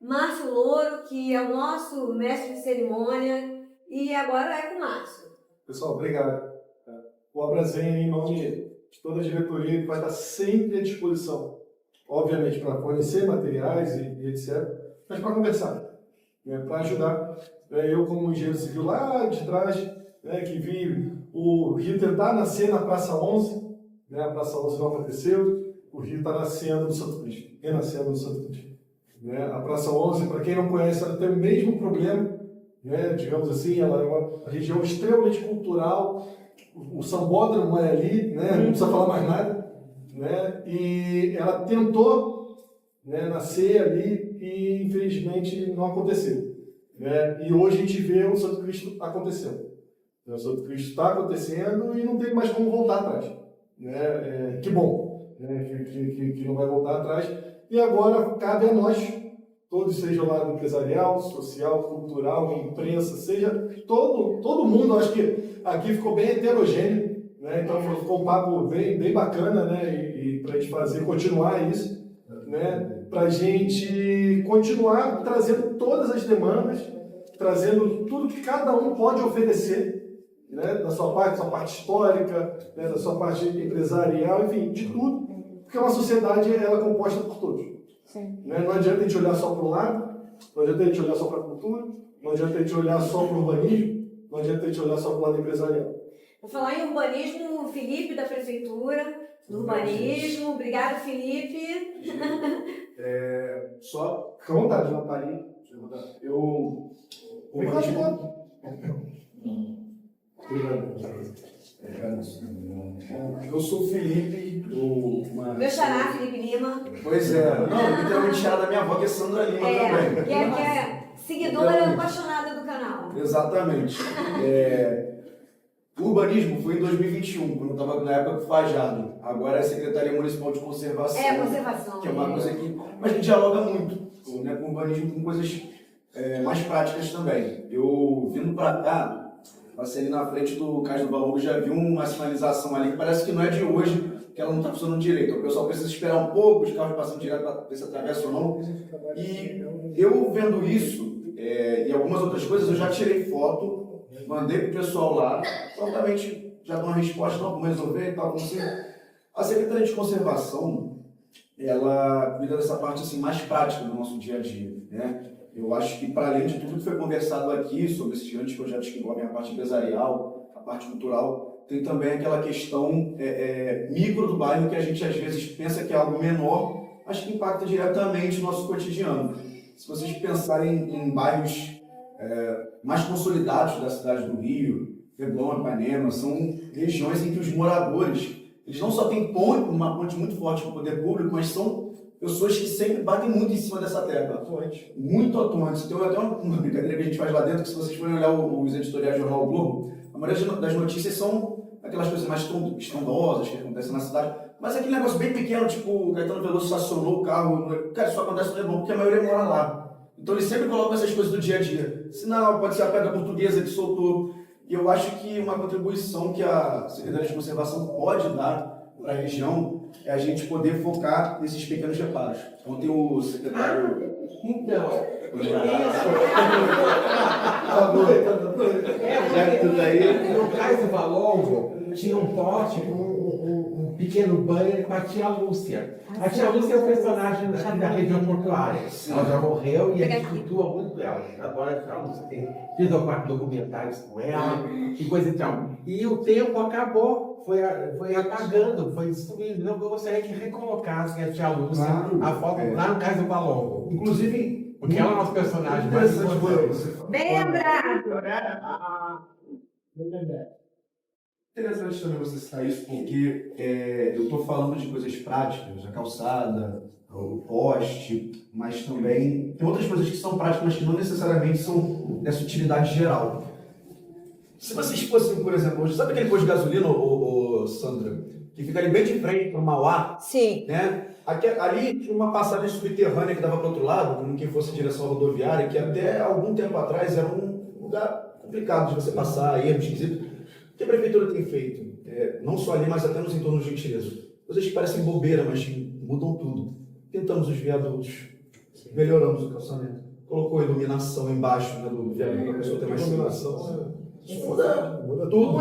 Márcio Louro, que é o nosso mestre de cerimônia. E agora é com o Márcio. Pessoal, obrigado. O Abrazenha, em nome de toda a diretoria, vai estar sempre à disposição, obviamente, para fornecer materiais e etc., mas para conversar, né, para ajudar. Eu, como engenheiro civil lá de trás, né, que vi o Rio tentar nascer na Praça 11, né, a Praça 11 não aconteceu, o Rio está nascendo no Santo Cristo, renascendo no Santo Cristo. Né? A Praça 11, para quem não conhece, ela tem o mesmo problema, né, digamos assim, ela é uma região extremamente cultural, o sambódromo é ali, né, não precisa falar mais nada, né, e ela tentou, né, nascer ali e infelizmente não aconteceu. Né, e hoje a gente vê o Santo Cristo acontecendo. O Santo Cristo está acontecendo e não tem mais como voltar atrás. Né? Que bom, né? Que não vai voltar atrás. E agora cabe a nós, todos, seja o lado empresarial, social, cultural, imprensa, seja todo mundo. Acho que aqui ficou bem heterogêneo, né? Então ficou um papo bem bacana, né? E para a gente continuar isso, né? Para a gente continuar trazendo todas as demandas, trazendo tudo que cada um pode oferecer, né? Da sua parte histórica, né? Da sua parte empresarial, enfim, de tudo, porque uma sociedade ela é composta por todos. Né? Não adianta a gente olhar só para um lado, não adianta a gente olhar só para a cultura, não adianta a gente olhar só para o urbanismo, não adianta a gente olhar só para o lado empresarial. Vou falar em urbanismo, o Felipe da Prefeitura do Urbanismo. Obrigado, Felipe. Só fica à vontade, não parei. Eu. Eu sou o Felipe, Meu xará, Felipe Lima. Pois é, não, literalmente xará da minha avó, que é Sandra Lima também. Que é seguidora apaixonada do canal. Exatamente. O urbanismo foi em 2021, quando eu estava na época do Fajado. Agora é a Secretaria Municipal de Conservação. Conservação. Que é uma coisa que. Mas a gente dialoga muito, né, com o urbanismo, com coisas mais práticas também. Eu, vindo para cá, passei ali na frente do Cais do Valongo, já vi uma sinalização ali que parece que não é de hoje, que ela não está funcionando direito. O pessoal precisa esperar um pouco, os carros passando direto para ver se atravessa ou não. E eu vendo isso e algumas outras coisas, eu já tirei foto, mandei para o pessoal lá, prontamente já dou uma resposta, não, vamos resolver e tal, como assim. A Secretaria de Conservação, ela cuida dessa parte assim, mais prática do nosso dia a dia, né? Eu acho que, para além de tudo que foi conversado aqui sobre esses grandes projetos que envolvem a parte empresarial, a parte cultural, tem também aquela questão micro do bairro, que a gente às vezes pensa que é algo menor, mas que impacta diretamente o nosso cotidiano. Se vocês pensarem em bairros mais consolidados da cidade do Rio, Leblon, Ipanema, são regiões em que os moradores, eles não só têm uma ponte muito forte com o poder público, mas são pessoas que sempre batem muito em cima dessa tecla. Muito atuantes. Tem até uma brincadeira que a gente faz lá dentro, que se vocês forem olhar os editoriais do Jornal o Globo, a maioria das notícias são aquelas coisas mais estrondosas que acontecem na cidade. Mas é aquele negócio bem pequeno, tipo, o Caetano Veloso estacionou o carro. Cara, isso acontece no Leblon, porque a maioria mora lá. Então eles sempre colocam essas coisas do dia a dia. Sinal, pode ser a pedra portuguesa que soltou. E eu acho que uma contribuição que a Secretaria de Conservação pode dar para a região é a gente poder focar nesses pequenos reparos. Ontem o secretário... Então... No Cais do Valongo, tinha um pote com um pequeno banner com a tia Lúcia. A tia Lúcia é um personagem da região portuária. Ela já morreu e a gente cultua muito ela. Agora a tia Lúcia tem 3 ou 4 documentários com ela e coisa e tal. E o tempo acabou, foi apagando, foi destruindo. Então eu gostaria que recolocassem a tia Lúcia, a foto lá no Cais do Valongo. Inclusive, porque ela é o nosso personagem mais importante. Bem lembrado! Interessante também você citar isso, porque eu estou falando de coisas práticas, a calçada, o poste, mas também tem outras coisas que são práticas, mas que não necessariamente são dessa utilidade geral. Se vocês fossem, por exemplo, hoje, sabe aquele posto de gasolina, Sandra, que fica ali bem de frente para o Mauá? Sim. Né? Ali tinha uma passagem subterrânea que dava para o outro lado, como quem fosse em direção à rodoviária, que até algum tempo atrás era um lugar complicado de você passar, erro esquisito. O que a prefeitura tem feito, não só ali, mas até nos entornos de Gentileza, coisas que parecem bobeira, mas que mudam tudo. Pintamos os viadutos, melhoramos o calçamento, colocou iluminação embaixo, né, do viaduto para a pessoa ter mais iluminação. Isso muda tudo,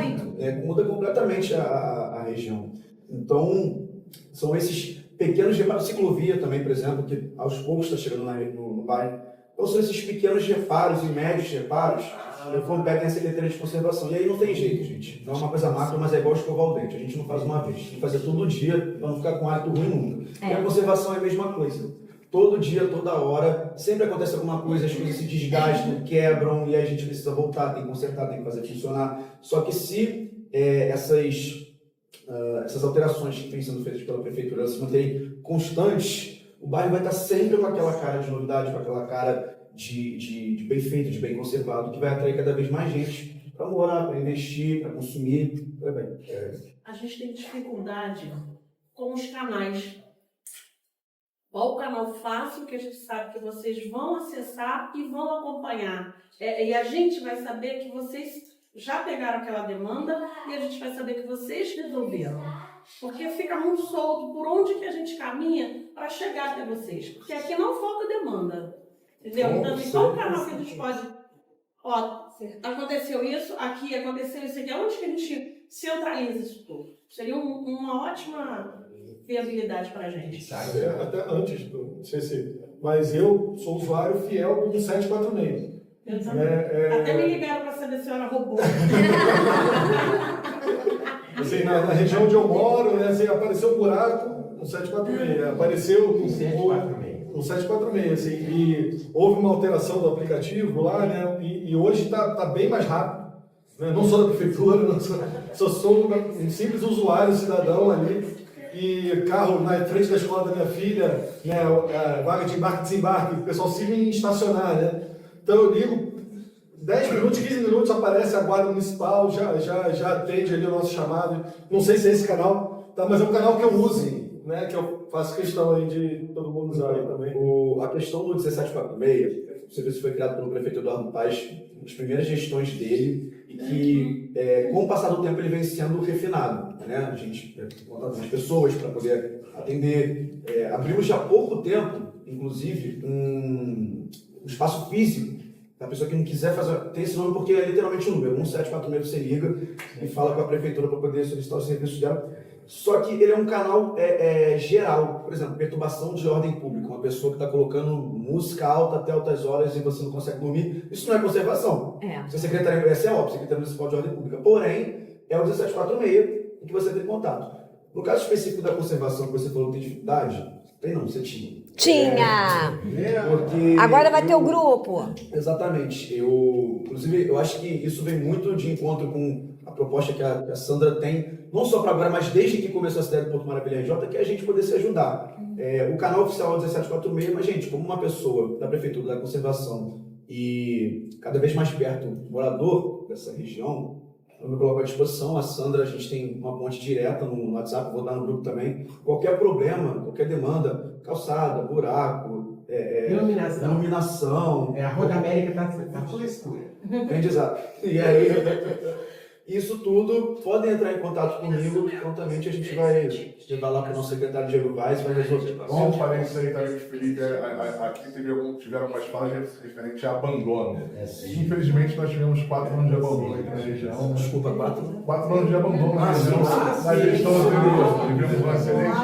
muda completamente a região. Então, são esses pequenos reparos, ciclovia também, por exemplo, que aos poucos está chegando no bairro. Então, são esses pequenos reparos e médios reparos que competem a Secretaria de Conservação. E aí não tem jeito, gente. Não é uma coisa macro, mas é igual escovar o dente. A gente não faz uma vez. Tem que fazer todo dia para não ficar com hábito ruim nunca. E a conservação é a mesma coisa. Todo dia, toda hora, sempre acontece alguma coisa, as coisas se desgastam, quebram, e aí a gente precisa voltar, tem que consertar, tem que fazer funcionar. Só que se essas alterações que têm sendo feitas pela prefeitura se manterem constantes, o bairro vai estar sempre com aquela cara de novidade, com aquela cara de bem feito, de bem conservado, que vai atrair cada vez mais gente para morar, para investir, para consumir. A gente tem dificuldade com os canais. Qual o canal fácil que a gente sabe que vocês vão acessar e vão acompanhar? E a gente vai saber que vocês já pegaram aquela demanda e a gente vai saber que vocês resolveram. Porque fica muito solto por onde que a gente caminha para chegar até vocês. Porque aqui não falta demanda. Entendeu? Então, em qual canal que a gente pode... Ó, aconteceu isso, aqui aconteceu isso aqui. Onde que a gente centraliza isso tudo? Seria uma ótima viabilidade para a gente. Até antes, não sei se... Mas eu sou usuário fiel do 746. Até me ligaram para saber se eu era robô. Assim, na região onde eu moro, né, assim, apareceu um buraco no 746. Apareceu o 746, assim, e houve uma alteração do aplicativo lá, né, e hoje está bem mais rápido. Né, não sou da prefeitura, não sou um simples usuário, cidadão ali. E carro na frente da escola da minha filha, né, vaga de embarque e desembarque, o pessoal se vem estacionar, né? Então eu ligo, 10 minutos, 15 minutos aparece a guarda municipal, já atende ali o nosso chamado. Não sei se é esse canal, tá, mas é um canal que eu use, né, que eu faço questão aí de todo mundo usar aí também. A questão do 1746, o serviço foi criado pelo prefeito Eduardo Paes, nas primeiras gestões dele, e que com o passar do tempo ele vem sendo refinado, né? A gente contrata mais pessoas para poder atender. Abrimos já há pouco tempo, inclusive, um espaço físico da pessoa que não quiser ter esse nome, porque é literalmente o número 1746, você liga e fala com a prefeitura para poder solicitar os serviços dela. Só que ele é um canal geral, por exemplo, perturbação de ordem pública, uma pessoa que está colocando música alta até altas horas e você não consegue dormir, isso não é conservação. Isso é Secretaria, Secretaria Municipal de Ordem Pública, porém, é o 1746 em que você tem contato. No caso específico da conservação que você falou que tem dificuldade, você tinha. Porque Agora vai ter o grupo. Exatamente. Inclusive, eu acho que isso vem muito de encontro com a proposta que a Sandra tem, não só para agora, mas desde que começou a cidade do Porto Maravilha RJ, que é a gente poder se ajudar. O canal oficial é o 1746, mas, gente, como uma pessoa da Prefeitura da Conservação e cada vez mais perto morador dessa região, eu me coloco à disposição. A Sandra, a gente tem uma ponte direta no WhatsApp, vou dar no grupo também. Qualquer problema, qualquer demanda, calçada, buraco, iluminação. A Rua da América está toda escura. Exato. E aí, isso tudo, podem entrar em contato comigo, que prontamente a gente vai levar lá para o nosso secretário Diego Vaz e vai resolver. Como eu falei isso aí também, Felipe, aqui tiveram umas falas referentes a abandono. Infelizmente, nós tivemos 4 anos de abandono aqui na região. Desculpa, 4 anos de abandono na região. Na gestão anterior, tivemos uma excelente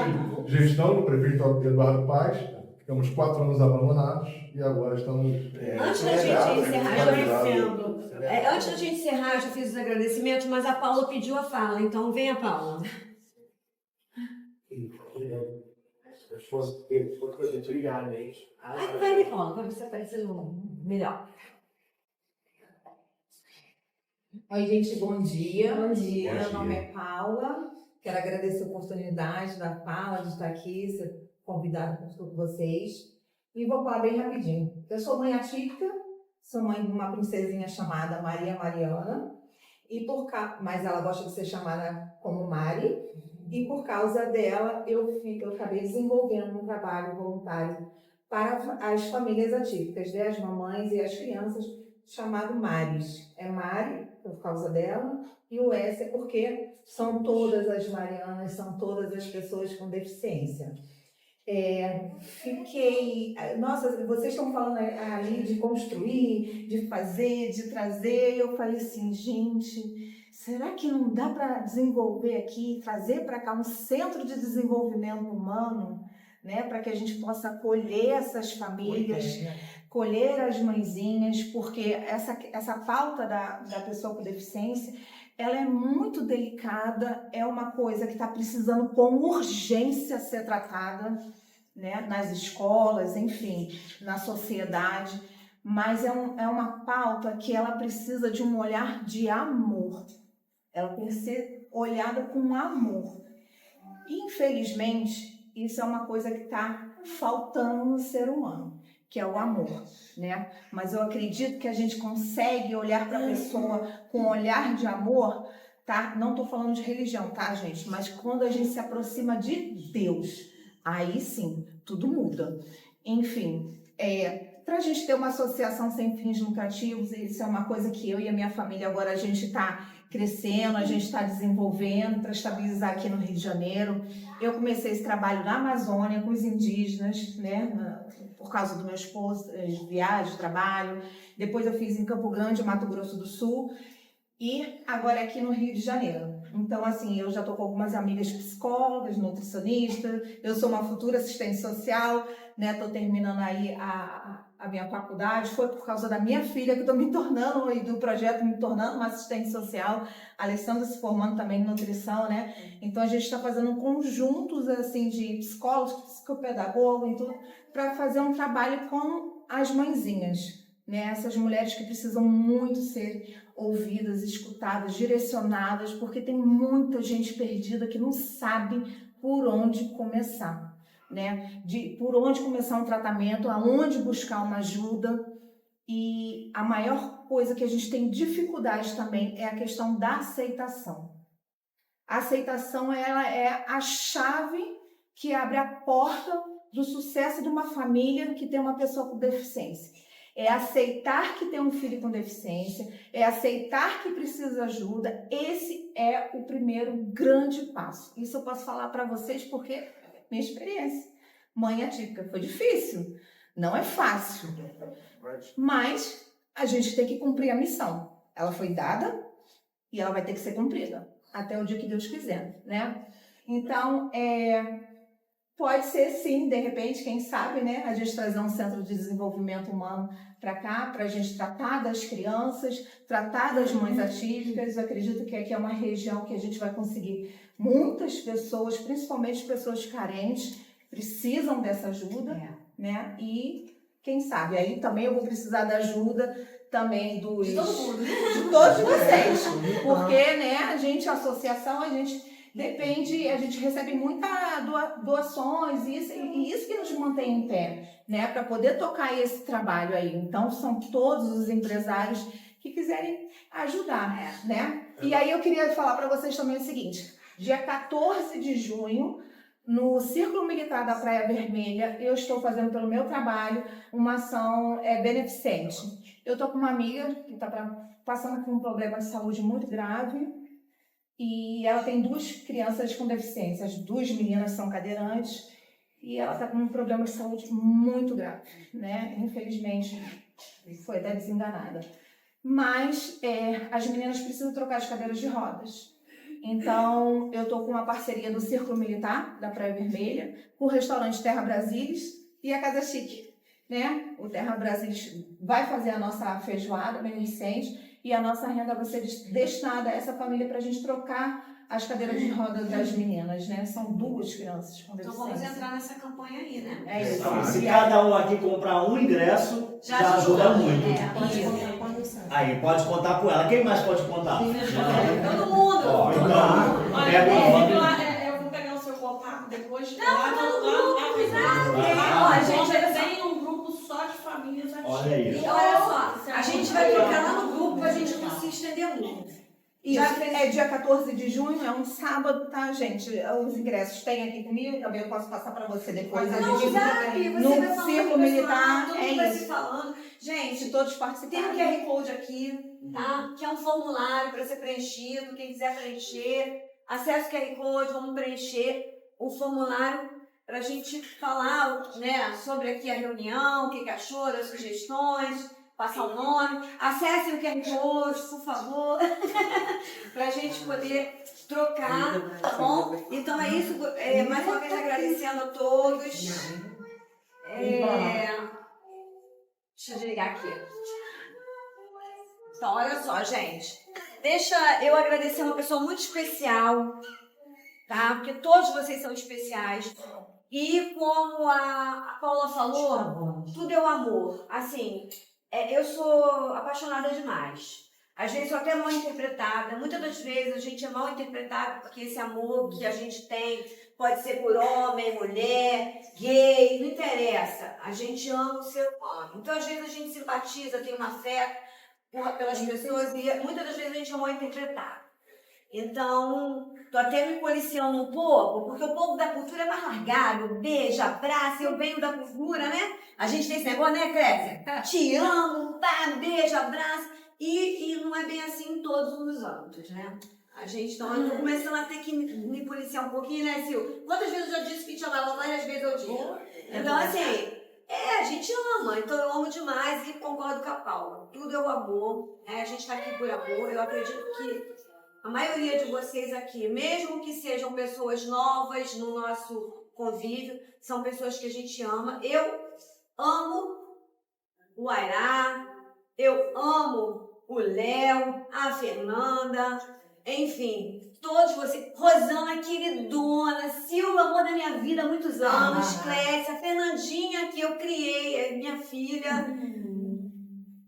gestão do prefeito Eduardo Paes. Ficamos 4 anos abandonados e agora estamos... Antes da gente encerrar, eu já fiz os agradecimentos, mas a Paula pediu a fala, então venha, Paula. Obrigado, gente. Vai, Paula, para você aparecer melhor. Oi, gente, bom dia. Bom dia. Meu nome é Paula. Quero agradecer a oportunidade da Paula de estar aqui, ser convidada por vocês. E vou falar bem rapidinho. Eu sou mãe atípica, sou mãe de uma princesinha chamada Maria Mariana, mas ela gosta de ser chamada como Mari, e por causa dela eu acabei desenvolvendo um trabalho voluntário para as famílias atípicas, as mamães e as crianças, chamado Maris. É Mari, por causa dela, e o S é porque são todas as Marianas, são todas as pessoas com deficiência. Nossa, vocês estão falando ali de construir, de fazer, de trazer, e eu falei assim, gente, será que não dá para desenvolver aqui, trazer para cá um centro de desenvolvimento humano, né, para que a gente possa acolher essas famílias, colher as mãezinhas, porque essa pauta da pessoa com deficiência, ela é muito delicada, é uma coisa que está precisando com urgência ser tratada, né, nas escolas, enfim, na sociedade, mas é uma pauta que ela precisa de um olhar de amor, ela tem que ser olhada com amor. Infelizmente, isso é uma coisa que está faltando no ser humano, que é o amor, né? Mas eu acredito que a gente consegue olhar para a pessoa com um olhar de amor, tá? Não tô falando de religião, tá, gente? Mas quando a gente se aproxima de Deus, aí sim, tudo muda. Enfim, para a gente ter uma associação sem fins lucrativos, isso é uma coisa que eu e a minha família agora a gente está crescendo, a gente está desenvolvendo para estabilizar aqui no Rio de Janeiro. Eu comecei esse trabalho na Amazônia com os indígenas, né, por causa do meu esposo, de viagem, trabalho. Depois eu fiz em Campo Grande, Mato Grosso do Sul, e agora aqui no Rio de Janeiro. Então, assim, eu já estou com algumas amigas psicólogas, nutricionistas, eu sou uma futura assistente social, né, estou terminando aí a minha faculdade, foi por causa da minha filha que estou me tornando, e do projeto me tornando uma assistente social, a Alessandra se formando também em nutrição, né, então a gente está fazendo conjuntos, assim, de psicólogos, psicopedagogos e tudo, para fazer um trabalho com as mãezinhas, né, essas mulheres que precisam muito ser ouvidas, escutadas, direcionadas, porque tem muita gente perdida que não sabe por onde começar. Né, por onde começar um tratamento, aonde buscar uma ajuda. E a maior coisa que a gente tem dificuldade também é a questão da aceitação. A aceitação, ela é a chave que abre a porta do sucesso de uma família que tem uma pessoa com deficiência. É aceitar que tem um filho com deficiência, é aceitar que precisa de ajuda. Esse é o primeiro grande passo. Isso eu posso falar para vocês porque minha experiência. Mãe atípica foi difícil, não é fácil, mas a gente tem que cumprir a missão. Ela foi dada e ela vai ter que ser cumprida até o dia que Deus quiser, né? Então, pode ser sim, de repente, quem sabe, né? A gente trazer um centro de desenvolvimento humano para cá, para a gente tratar das crianças, tratar das mães atípicas. Eu acredito que aqui é uma região que a gente vai conseguir muitas pessoas, principalmente pessoas carentes, precisam dessa ajuda, né? E quem sabe, aí também eu vou precisar da ajuda também de todos vocês, porque, né, a associação, a gente depende, a gente recebe muitas doações, e isso que nos mantém em pé, né, para poder tocar esse trabalho aí. Então, são todos os empresários que quiserem ajudar, né? E aí eu queria falar para vocês também o seguinte: dia 14 de junho, no Círculo Militar da Praia Vermelha, eu estou fazendo pelo meu trabalho uma ação beneficente. Eu estou com uma amiga que está passando por um problema de saúde muito grave e ela tem 2 crianças com deficiência. As 2 meninas são cadeirantes e ela está com um problema de saúde muito grave, né? Infelizmente, foi até desenganada. Mas as meninas precisam trocar as cadeiras de rodas. Então, eu estou com uma parceria do Círculo Militar da Praia Vermelha, com o restaurante Terra Brasilis e a Casa Chique, né? O Terra Brasilis vai fazer a nossa feijoada beneficente e a nossa renda vai ser destinada a essa família para a gente trocar as cadeiras de roda das meninas, né? São 2 crianças com deficiência. Então vamos entrar nessa campanha aí, né? É isso. Então, se cada um aqui comprar um ingresso, já ajuda muito. Aí, pode contar com ela. Quem mais pode contar? Todo mundo. Ó, então, Olha, pega inclusive, o lá, eu vou pegar o seu contato depois. Não, todo mundo. A gente tem um grupo só de famílias ativas. Olha aí. Então, olha só, a gente vai trocar lá no grupo pra gente não se estender muito. Isso, é dia 14 de junho, é um sábado, tá, gente? Os ingressos tem aqui comigo, também eu posso passar para você depois. No WhatsApp, você no vai falando Círculo com o Militar, pessoal, todo mundo vai se isso. falando. Gente, Todos tem participaram. um QR Code aqui, tá? Que é um formulário para ser preenchido. Quem quiser preencher, acesse o QR Code, vamos preencher o formulário para a gente falar, né, sobre aqui a reunião, o que achou, das sugestões, passar o nome. Acessem o QR Code, por favor, para a gente poder trocar, tá bom? Então é isso, mais uma vez agradecendo a todos. Deixa eu desligar aqui. Então, olha só, gente. Deixa eu agradecer uma pessoa muito especial, tá? Porque todos vocês são especiais. E como a Paula falou, tudo é o amor. Assim, eu sou apaixonada demais. Às vezes sou até mal interpretada. Muitas das vezes a gente é mal interpretado porque esse amor que a gente tem pode ser por homem, mulher, gay, não interessa. A gente ama o ser humano. Então, às vezes, a gente simpatiza, tem uma fé pelas pessoas e muitas das vezes a gente é mal interpretado. Então, tô até me policiando um pouco, porque o povo da cultura é mais largado, beija, abraça, eu venho da cultura, né? A gente tem esse negócio, né, Crécia? Te amo, pá, beija, abraça. E não é bem assim em todos os âmbitos, né? A gente, então, eu tô começando a ter que me policiar um pouquinho, né, Sil? Quantas vezes eu já disse que te amava? Várias vezes eu digo. Então, assim, a gente ama. Então, eu amo demais e concordo com a Paula. Tudo é o amor, a gente tá aqui por amor. Eu acredito que a maioria de vocês aqui, mesmo que sejam pessoas novas no nosso convívio, são pessoas que a gente ama. Eu amo o Airá, eu amo o Léo, a Fernanda, enfim, todos vocês. Rosana, queridona, Silva, amor da minha vida há muitos anos, Clécia, Fernandinha, que eu criei, é minha filha,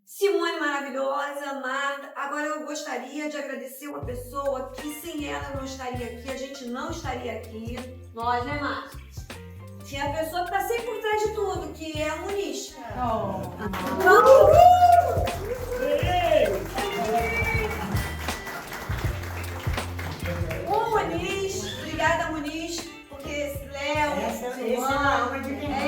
Simone maravilhosa, Marta. Agora eu gostaria de agradecer uma pessoa que sem ela eu não estaria aqui, a gente não estaria aqui. Nós, né, Marta? Tinha a pessoa que está sempre por trás de tudo, que é a Muniz. O Muniz, obrigada, Muniz, porque esse Léo, esse é uma alma de verdade.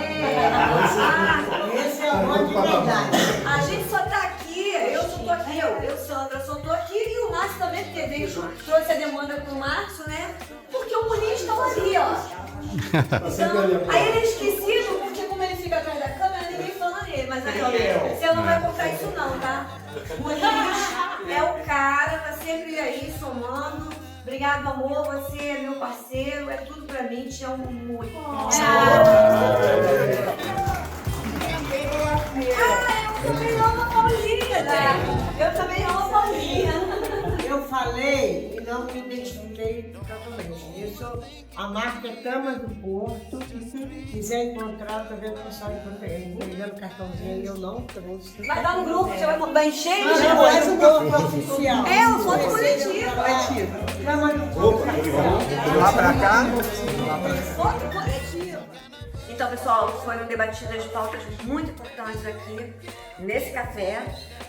Esse é amor de verdade. A gente só tá aqui, eu só tô aqui, eu, Sandra, só tô aqui e o Márcio também, porque veio, trouxe a demanda pro Márcio, né? Porque o Muniz tá ali, ó. Então, aí ele é esquecido, porque como ele fica atrás da câmera, ninguém fala nele. Mas aí, você não vai cortar isso não, tá? O Muniz é o cara, tá sempre aí, somando. Obrigado, amor, você é meu parceiro, é tudo pra mim, te amo muito. Eu também amo a Paulinha, né? Eu também amo a Paulinha. Eu falei e não me identifiquei totalmente. Isso, a marca é Camas do Porto. Se quiser encontrar, tô vendo o pessoal entregando cartãozinho aí, eu não trouxe. Vai dar no grupo, você vai mandar encher de coisa. Faz o grupo oficial. É, o foto coletivo. Camas do Porto. Lá pra cá. Foto coletivo. Então, pessoal, foram debatidas pautas muito importantes aqui nesse café.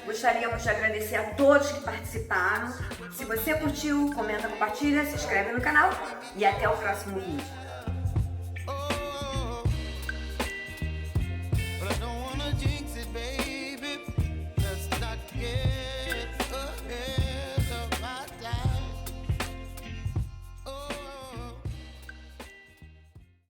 Gostaríamos de agradecer a todos que participaram. Se você curtiu, comenta, compartilha, se inscreve no canal e até o próximo vídeo.